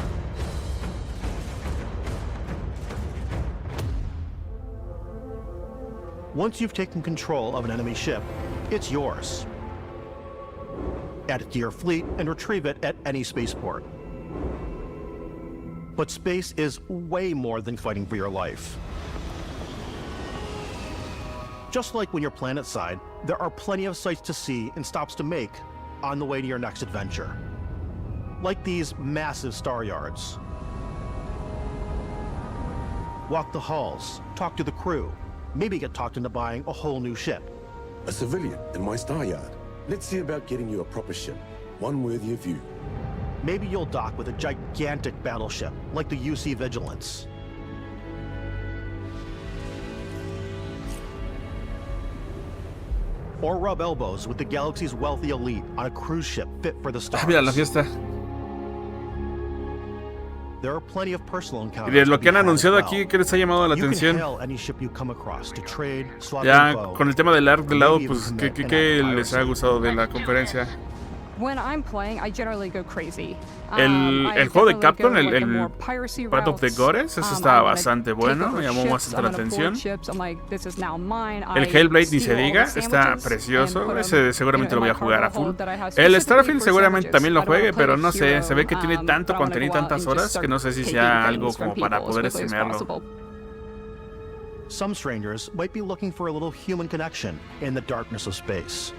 Speaker 3: Once you've taken control of an enemy ship, it's yours. add it to your fleet, and retrieve it at any spaceport. But space is way more than fighting for your life. Just like when you're planetside, there are plenty of sights to see and stops to make on the way to your next adventure. Like these massive star yards. Walk the halls, talk to the crew, maybe get talked into buying a whole new ship.
Speaker 28: A civilian in my star yard. Let's see about getting you a proper ship, one worthy of you.
Speaker 3: Maybe you'll dock with a gigantic battleship, like the UC Vigilance. Or rub elbows with the galaxy's wealthy elite on a cruise ship fit for the stars.
Speaker 1: Mira la fiesta.
Speaker 3: There are plenty of personal
Speaker 1: Y de lo que han anunciado aquí, ¿qué les ha llamado la atención? Ya con el tema del ARC del lado, pues ¿qué les ha gustado de la conferencia?
Speaker 13: When I'm playing, I generally go crazy.
Speaker 1: El juego de Capcom, el Path of the Goddess, ese estaba bastante bueno, me llamó bastante la atención. El Hellblade ni se diga, está precioso, ese seguramente lo voy a jugar a full. El Starfield seguramente también lo juegue, pero no sé, se ve que tiene tanto contenido y tantas horas que no sé si sea algo como para poder streamearlo.
Speaker 3: Some strangers might be looking for a little human connection in the darkness of space.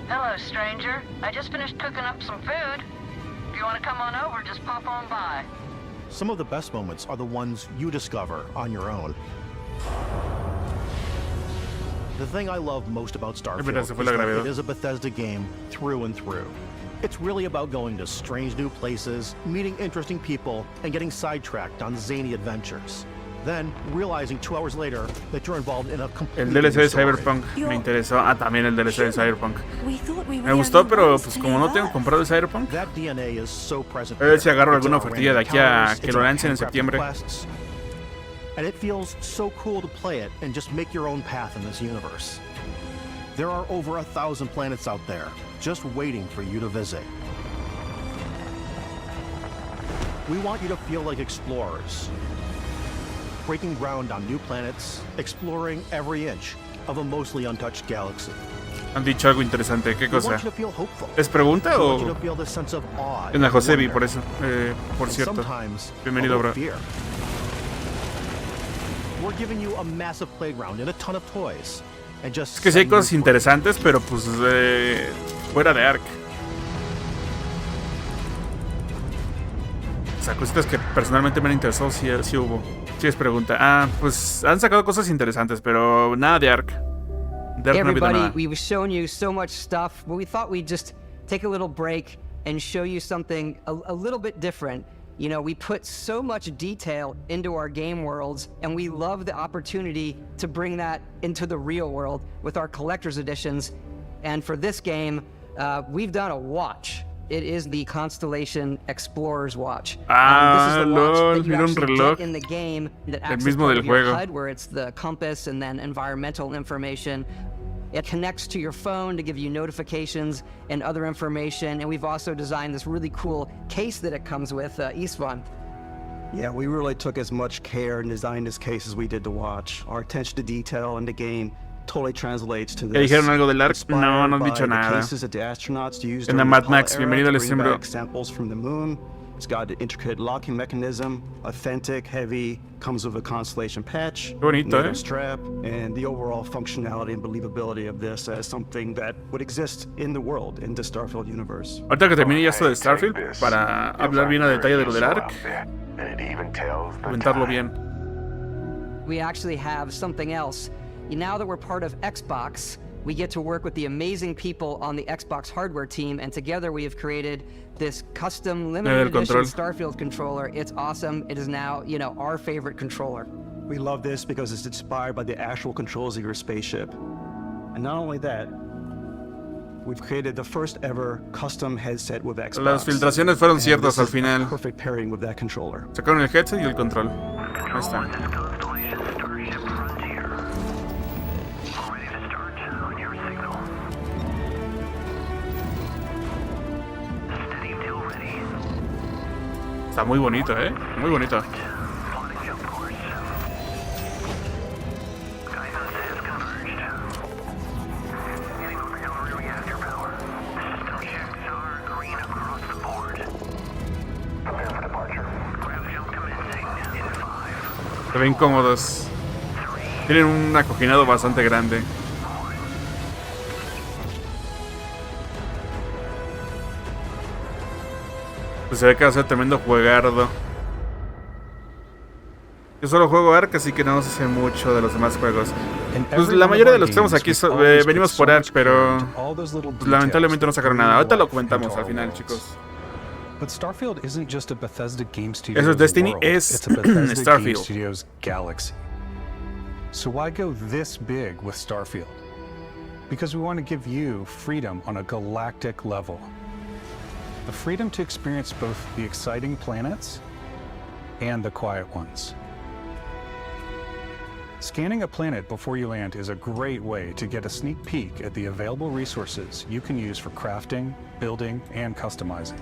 Speaker 5: Hello, stranger. I just finished cooking up some food. If you want to come on over, just pop on by.
Speaker 3: Some of the best moments are the ones you discover on your own. The thing I love most about Starfield is that it is a Bethesda game through and through. It's really about going to strange new places, meeting interesting people, and getting sidetracked on zany adventures. Then, realizing 2 hours later that you're involved in a
Speaker 1: el DLC de Cyberpunk me interesó. Ah, también el DLC de Cyberpunk. Me gustó, pero pues como no tengo comprado el Cyberpunk, a ver si agarro alguna ofertilla de aquí a que lo lancen en septiembre.
Speaker 3: And it feels so cool to play it and just make your own path in this universe. There are over 1,000 planets out there, just waiting for you to visit. We want you to feel like explorers, breaking ground on new planets, exploring every inch of a mostly untouched galaxy.
Speaker 1: Han dicho algo interesante, ¿qué cosa? ¿Es pregunta o...? En la Josebi, por eso, por cierto. Bienvenido, bro.
Speaker 3: We're giving you a massive playground and a ton of toys. And just
Speaker 1: es que sí hay cosas interesantes, pero pues fuera de ARC. O sea, cositas que personalmente me han interesado, sí hubo. Sí es pregunta. Ah, pues han sacado cosas interesantes, pero nada de ARC.
Speaker 6: Hey everybody, we've shown you so much stuff, but we thought we'd just take a little break and show you something a little bit different. You know, we put so much detail into our game worlds, and we love the opportunity to bring that into the real world with our collector's editions. And for this game, we've done a watch. It is the Constellation Explorer's Watch. This is the watch that you actually get in the game that acts as part of your HUD, where it's the compass and then environmental information. It connects to your phone to give you notifications and other information. And we've also designed this really cool case that it comes with, Istvan.
Speaker 8: Yeah, we really took as much care in designing this case as we did the watch. Our attention to detail in the game totally translates to this.
Speaker 1: ¿Dijeron algo del ARC? No, no han dicho nada. En la Mad Max, bienvenido al stream, bro.
Speaker 8: Samples from the moon. It's got an intricate locking mechanism, authentic, heavy, comes with a Constellation patch,
Speaker 1: bonito,
Speaker 8: strap, and the overall functionality and believability of this as something that would exist in the world, in the Starfield universe.
Speaker 1: Ahorita que termine ya esto de Starfield, para hablar bien a detalle de lo del ARC, comentarlo bien.
Speaker 6: We actually have something else. Now that we're part of Xbox, we get to work with the amazing people on the Xbox hardware team, and together we have created this custom limited edition Starfield controller. It's awesome. It is now, you know, our favorite controller.
Speaker 8: We love this because it's inspired by the actual controls of your spaceship. And not only that, we've created the first ever custom headset with Xbox.
Speaker 1: Las filtraciones fueron ciertas al final.
Speaker 8: Perfect pairing with that controller.
Speaker 1: Sacaron el headset y el control. Ahí está. Está muy bonito, muy bonito. Se ven cómodos. Tienen un acoginado bastante grande. Pues se ve que va a ser tremendo juegardo. Yo solo juego Ark, así que no sé mucho de los demás juegos. Pues la mayoría de los que estamos aquí venimos por Ark, pero pues, lamentablemente no sacaron nada. Ahorita lo comentamos al final, chicos.
Speaker 7: But Starfield isn't just a Bethesda Game
Speaker 1: Eso
Speaker 7: Studios
Speaker 1: es Destiny,
Speaker 7: world,
Speaker 1: es
Speaker 7: it's a Bethesda Game
Speaker 1: Starfield.
Speaker 7: Studios galaxy. So why go this big with Starfield? Because we want to give you freedom on a galactic level. The freedom to experience both the exciting planets and the quiet ones. Scanning a planet before you land is a great way to get a sneak peek at the available resources you can use for crafting, building, and customizing.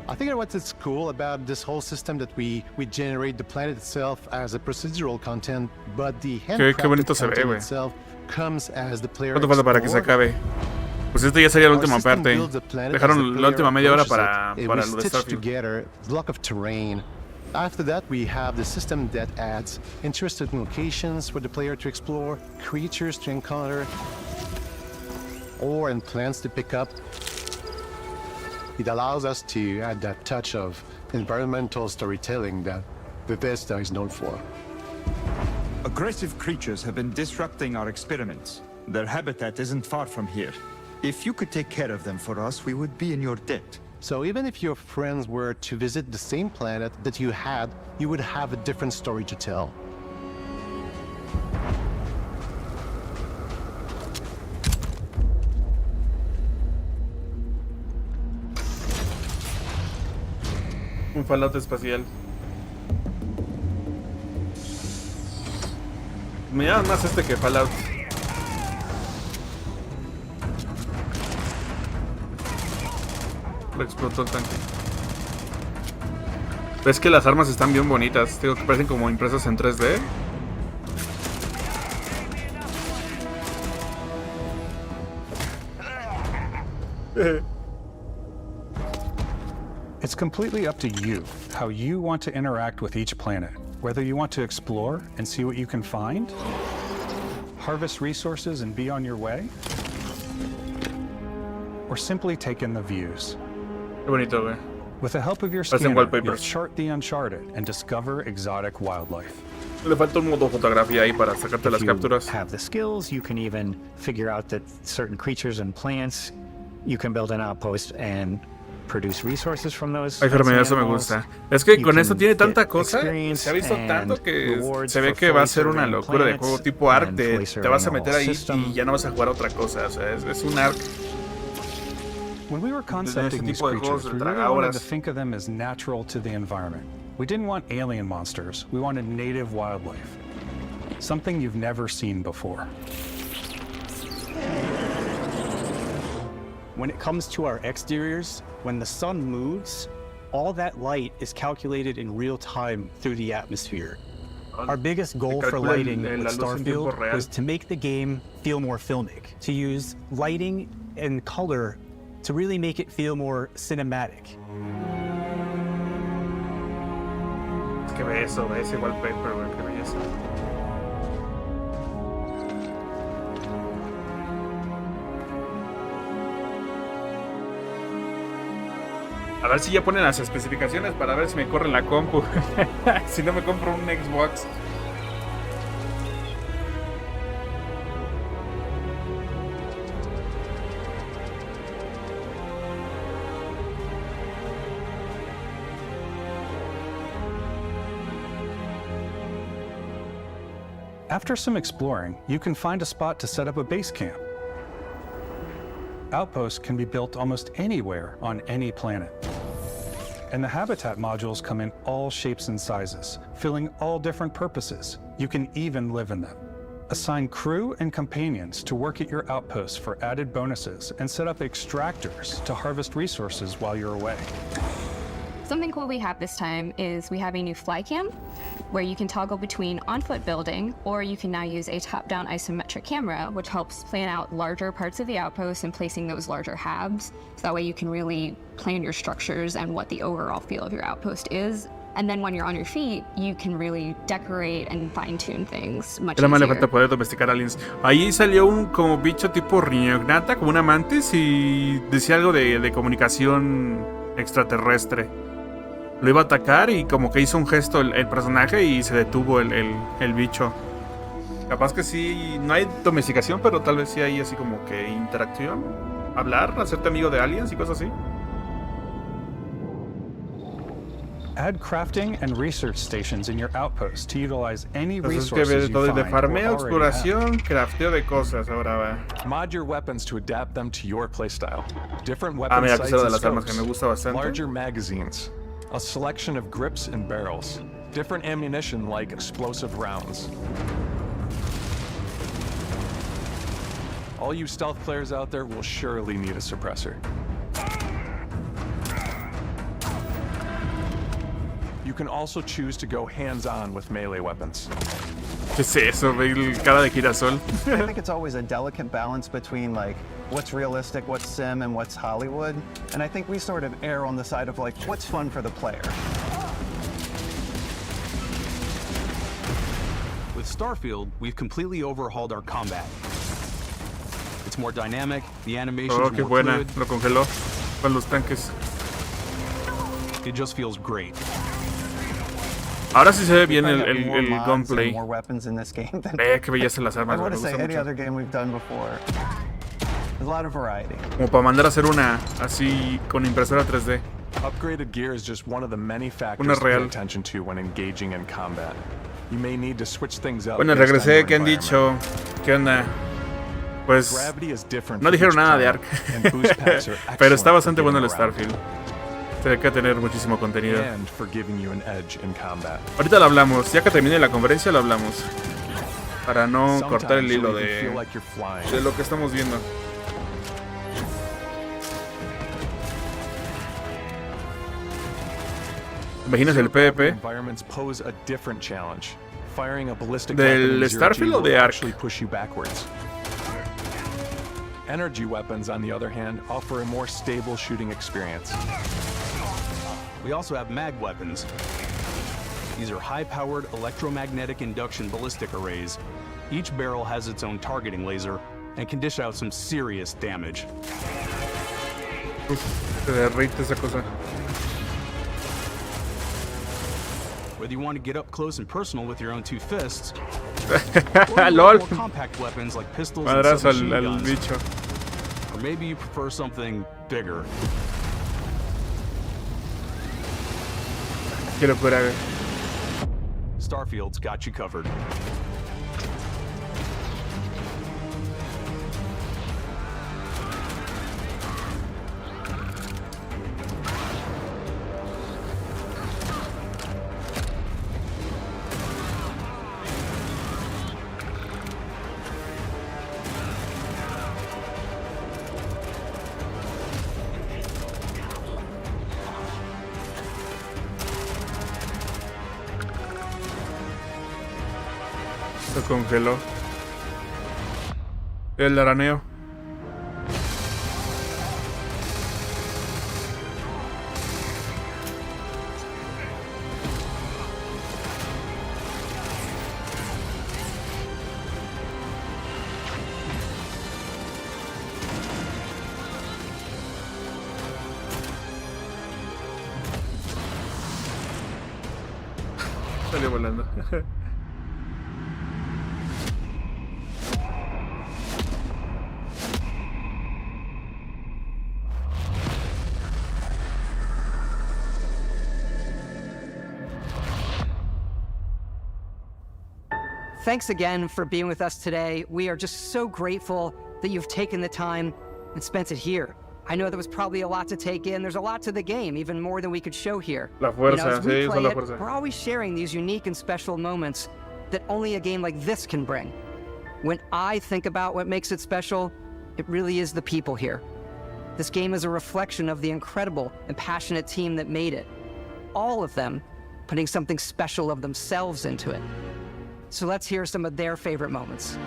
Speaker 3: I think what's cool about this whole system that we generate the planet itself as a procedural content, but the handcrafted content itself comes as the player.
Speaker 1: ¿Cuánto falta para que se acabe? Pues esto ya sería la última parte. Dejaron la última media hora para lo de Starfield.
Speaker 3: Block of terrain. After that, we have the system that adds interesting locations for the player to explore, creatures to encounter, ore and plants to pick up. It allows us to add that touch of environmental storytelling that Bethesda is known for.
Speaker 9: Aggressive creatures have been disrupting our experiments. Their habitat isn't far from here. If you could take care of them for us, we would be in your debt.
Speaker 3: So even if your friends were to visit the same planet that you had, you would have a different story to tell.
Speaker 1: Un Fallout espacial. Me llama más este que Fallout. Lo explotó el tanque. Ves que las armas están bien bonitas. Digo que parecen como impresas en 3D.
Speaker 7: It's completely up to you how you want to interact with each planet. Whether you want to explore and see what you can find, harvest resources and be on your way, or simply take in the views.
Speaker 1: Qué bonito, güey.
Speaker 7: With the help of your scanner, you'll chart the uncharted and discover exotic wildlife.
Speaker 1: Le falta un modo fotografía ahí para sacarte las capturas.
Speaker 17: Have the skills, you can even figure out that certain creatures and plants, you can build an outpost and produce resources from those.
Speaker 1: Ay, Fermín, eso me gusta. Es que con esto tiene tanta cosa, se ha visto tanto que se ve que va a ser una locura de juego tipo Ark. Te vas a meter ahí y ya no vas a jugar otra cosa. O sea, es un Ark.
Speaker 7: When we were concepting these creatures, we really wanted to think of them as natural to the environment. We didn't want alien monsters. We wanted native wildlife. Something you've never seen before.
Speaker 22: When it comes to our exteriors, when the sun moves, all that light is calculated in real time through the atmosphere. Our biggest goal for lighting with Starfield was to make the game feel more filmic, to use lighting and color to really make it feel more cinematic.
Speaker 1: Es que ve eso, ve ese wallpaper, güey, qué belleza. A ver si ya ponen las especificaciones para ver si me corre la compu. Si no me compro un Xbox.
Speaker 7: After some exploring, you can find a spot to set up a base camp. Outposts can be built almost anywhere on any planet. And the habitat modules come in all shapes and sizes, filling all different purposes. You can even live in them. Assign crew and companions to work at your outposts for added bonuses and set up extractors to harvest resources while you're away.
Speaker 10: Something cool we have this time is we have a new fly cam where you can toggle between on-foot building, or you can now use a top-down isometric camera, which helps plan out larger parts of the outpost and placing those larger halves. So that way you can really plan your structures and what the overall feel of your outpost is. And then when you're on your feet, you can really decorate and fine-tune things much
Speaker 1: Nada más le
Speaker 10: easier.
Speaker 1: falta poder domesticar aliens. Ahí salió un como bicho tipo riñonata, como una mantis, y decía algo de comunicación extraterrestre. Lo iba a atacar y como que hizo un gesto el personaje y se detuvo el bicho. Capaz que sí, no hay domesticación, pero tal vez sí hay así como que interacción. Hablar, hacerte amigo de aliens y cosas así.
Speaker 7: Add crafting and research stations in your outposts to utilize any resources
Speaker 1: Entonces,
Speaker 7: you
Speaker 1: todo
Speaker 7: find
Speaker 1: de farmeo,
Speaker 7: or already
Speaker 1: exploración, crafteo de cosas. Ahora va.
Speaker 4: Mod your weapons to adapt them to your playstyle. Different weapon
Speaker 1: Mira,
Speaker 4: sights
Speaker 1: que es de
Speaker 4: and
Speaker 1: las armas que
Speaker 4: scopes,
Speaker 1: me gusta bastante.
Speaker 4: larger magazines, a selection of grips and barrels, different ammunition like explosive rounds. All you stealth players out there will surely need a suppressor. You can also choose to go hands-on with melee weapons.
Speaker 1: ¿Qué es eso? Ve el cara de girasol.
Speaker 11: I think it's always a delicate balance between like what's realistic, what's sim, and what's Hollywood. And I think we sort of err on the side of like what's fun for the player.
Speaker 20: With Starfield, we've completely overhauled our combat. It's more dynamic, the animation's
Speaker 1: Oh, qué
Speaker 20: more
Speaker 1: buena.
Speaker 20: fluid.
Speaker 1: Lo congeló con los tanques.
Speaker 20: It just feels great.
Speaker 1: Ahora sí se ve bien
Speaker 11: We've
Speaker 1: el
Speaker 11: more mods and
Speaker 1: gunplay.
Speaker 11: more weapons in this game than
Speaker 1: Qué belleza las
Speaker 11: I
Speaker 1: armas.
Speaker 11: want
Speaker 1: Me
Speaker 11: to say
Speaker 1: gusta
Speaker 11: any
Speaker 1: mucho.
Speaker 11: other game we've done before. There's a lot of variety.
Speaker 1: Como para mandar a hacer una así con impresora 3D.
Speaker 4: Upgraded gear is just one of the many factors
Speaker 1: Una
Speaker 4: to pay
Speaker 1: real.
Speaker 4: attention to when engaging in combat. You may need to switch things up.
Speaker 1: Bueno,
Speaker 4: based on
Speaker 1: regresé.
Speaker 4: your
Speaker 1: ¿Qué han
Speaker 4: environment.
Speaker 1: dicho? ¿Qué onda? Pues
Speaker 4: Gravity is different
Speaker 1: no
Speaker 4: for
Speaker 1: dijeron
Speaker 4: each
Speaker 1: nada de
Speaker 4: planet, and boost packs are
Speaker 1: Ark. Pero
Speaker 4: excellent
Speaker 1: está
Speaker 4: for
Speaker 1: bastante bueno el
Speaker 4: getting around.
Speaker 1: Starfield. Tiene que tener muchísimo contenido.
Speaker 4: And for giving you an edge in combat.
Speaker 1: Ahorita lo hablamos. Ya que termine la conferencia lo hablamos. Para no cortar el
Speaker 4: Sometimes
Speaker 1: hilo
Speaker 4: you'll even feel
Speaker 1: de
Speaker 4: like you're flying.
Speaker 1: lo que estamos viendo. ¿Imaginas el PvP?
Speaker 4: Environments pose a different challenge. Firing a ballistic
Speaker 1: ¿Del
Speaker 4: weapon in
Speaker 1: Starfield
Speaker 4: zero-G
Speaker 1: o de
Speaker 4: will
Speaker 1: Ark?
Speaker 4: actually push you backwards. Energy weapons, on the other hand, offer a more stable shooting experience.
Speaker 20: We also have mag weapons. These are high-powered electromagnetic induction ballistic arrays. Each barrel has its own targeting laser and can dish out some serious damage.
Speaker 1: Se derrite esa cosa.
Speaker 20: Whether you want to get up close and personal with your own two fists, or
Speaker 1: LOL.
Speaker 20: more compact weapons like pistols and
Speaker 1: Madrazo
Speaker 20: submachine
Speaker 1: al
Speaker 20: guns.
Speaker 1: bicho.
Speaker 20: Or maybe you prefer something bigger.
Speaker 1: Qué locura, güey.
Speaker 20: Starfield's got you covered.
Speaker 1: Se congeló. El araneo. Salió volando.
Speaker 6: Thanks again for being with us today. We are just so grateful that you've taken the time and spent it here. I know there was probably a lot to take in. There's a lot to the game, even more than we could show here.
Speaker 1: La fuerza,
Speaker 6: as we
Speaker 1: sí,
Speaker 6: play
Speaker 1: la
Speaker 6: it,
Speaker 1: fuerza.
Speaker 6: we're always sharing these unique and special moments that only a game like this can bring. When I think about what makes it special, it really is the people here. This game is a reflection of the incredible and passionate team that made it. All of them putting something special of themselves into it. So let's hear some of their favorite moments.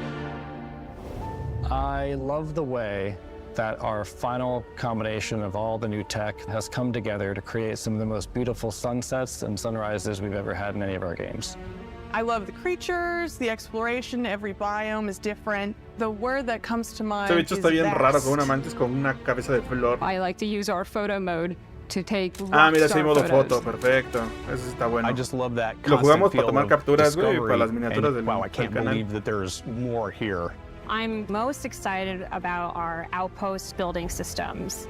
Speaker 21: I love the way
Speaker 2: that our final combination of all the new tech has come together to create some of the most beautiful sunsets and sunrises we've ever had in any of our games.
Speaker 12: I love the creatures, the exploration, every biome is different. The word that comes to mind
Speaker 1: Este bicho
Speaker 12: is
Speaker 1: está bien
Speaker 12: vast.
Speaker 1: raro con una mantis con una cabeza de flor.
Speaker 13: I like to use our photo mode to take
Speaker 1: Ah, mira, sí hay
Speaker 13: rockstar
Speaker 1: modo
Speaker 13: photos.
Speaker 1: foto, perfecto. Eso está bueno.
Speaker 20: I just love that
Speaker 1: Lo jugamos
Speaker 20: constant
Speaker 1: para tomar
Speaker 20: feel of
Speaker 1: capturas, güey,
Speaker 20: discovery,
Speaker 1: para las miniaturas
Speaker 20: and,
Speaker 1: del,
Speaker 20: wow, I
Speaker 1: del
Speaker 20: can't
Speaker 1: canal.
Speaker 20: believe that there's more here.
Speaker 10: I'm most excited about our outpost building systems.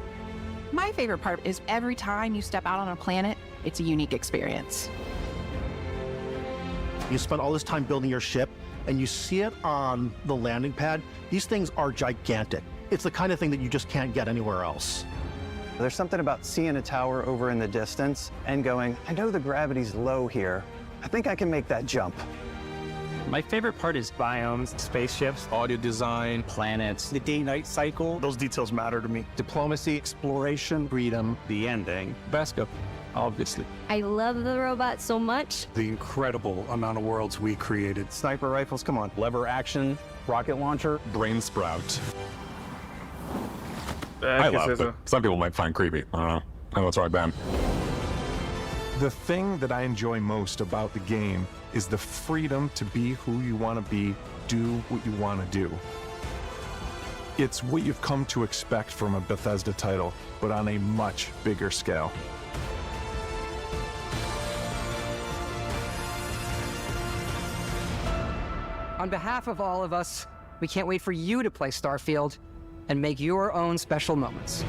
Speaker 21: My favorite part is every time you step out on a planet, it's a unique experience.
Speaker 3: You spend all this time building your ship, and you see it on the landing pad. These things are gigantic. It's the kind of thing that you just can't get anywhere else.
Speaker 11: There's something about seeing a tower over in the distance and going, I know the gravity's low here. I think I can make that jump.
Speaker 17: My favorite part is biomes, spaceships,
Speaker 20: audio design,
Speaker 17: planets,
Speaker 8: The day-night cycle, those details matter to me.
Speaker 20: diplomacy,
Speaker 8: Exploration, freedom, the ending.
Speaker 19: Backup, obviously.
Speaker 10: I love the robot so much.
Speaker 7: The incredible amount of worlds we created.
Speaker 11: Sniper rifles, come on.
Speaker 20: lever action, rocket launcher,
Speaker 14: Brain sprout.
Speaker 1: Ah,
Speaker 14: I
Speaker 1: ¿qué
Speaker 14: love
Speaker 1: es
Speaker 14: it.
Speaker 1: eso?
Speaker 14: Some people might find creepy. I don't know. I know it's right, Ben.
Speaker 4: The thing that I enjoy most about the game is the freedom to be who you want to be, do what you want to do. It's what you've come to expect from a Bethesda title, but on a much bigger scale.
Speaker 6: On behalf of all of us, we can't wait for you to play Starfield and make your own special moments.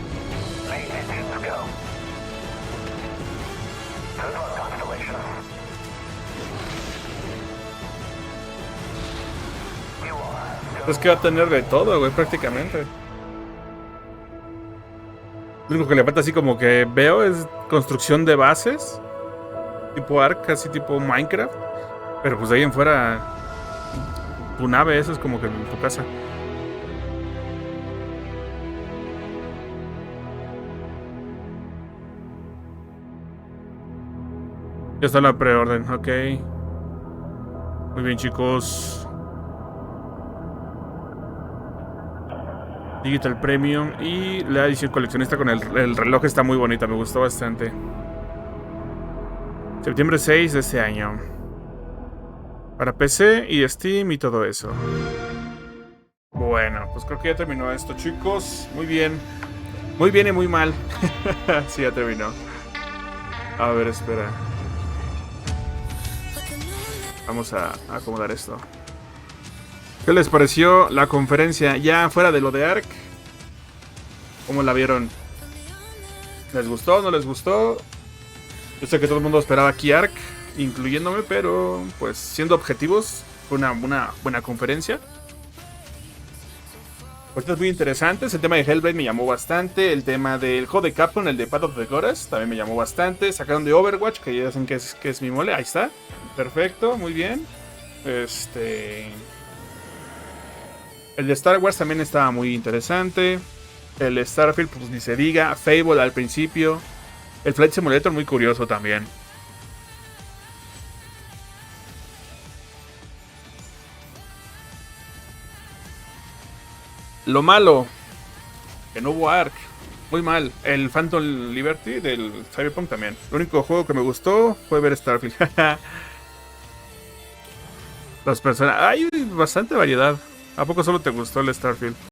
Speaker 1: Es que va a tener de todo, güey, prácticamente. Lo único que le falta así como que veo es construcción de bases. Tipo Ark, casi tipo Minecraft. Pero pues de ahí en fuera, tu nave, eso es como que tu casa. Ya está la preorden, ok. Muy bien, chicos. Digital Premium y la edición coleccionista con el reloj está muy bonita, me gustó bastante. Septiembre 6 de este año. Para PC y Steam y todo eso. Bueno, pues creo que ya terminó esto, chicos. Muy bien. Muy bien y muy mal. Sí, ya terminó. A ver, espera. Vamos a acomodar esto. ¿Qué les pareció la conferencia? Ya fuera de lo de Ark. ¿Cómo la vieron? ¿Les gustó? ¿No les gustó? Yo sé que todo el mundo esperaba aquí Ark, incluyéndome, pero pues siendo objetivos, fue una buena conferencia. Cosas muy interesantes. El tema de Hellblade me llamó bastante. El tema del juego de Capcom, el de Path of the Goddess, también me llamó bastante. Sacaron de Overwatch, que ya saben que es mi mole. Ahí está. Perfecto, muy bien. El de Star Wars también estaba muy interesante. El de Starfield, pues ni se diga. Fable al principio. El Flight Simulator muy curioso también. Lo malo, que no hubo Ark. Muy mal. El Phantom Liberty del Cyberpunk también. El único juego que me gustó fue ver Starfield. Las personas... Hay bastante variedad. ¿A poco solo te gustó el Starfield?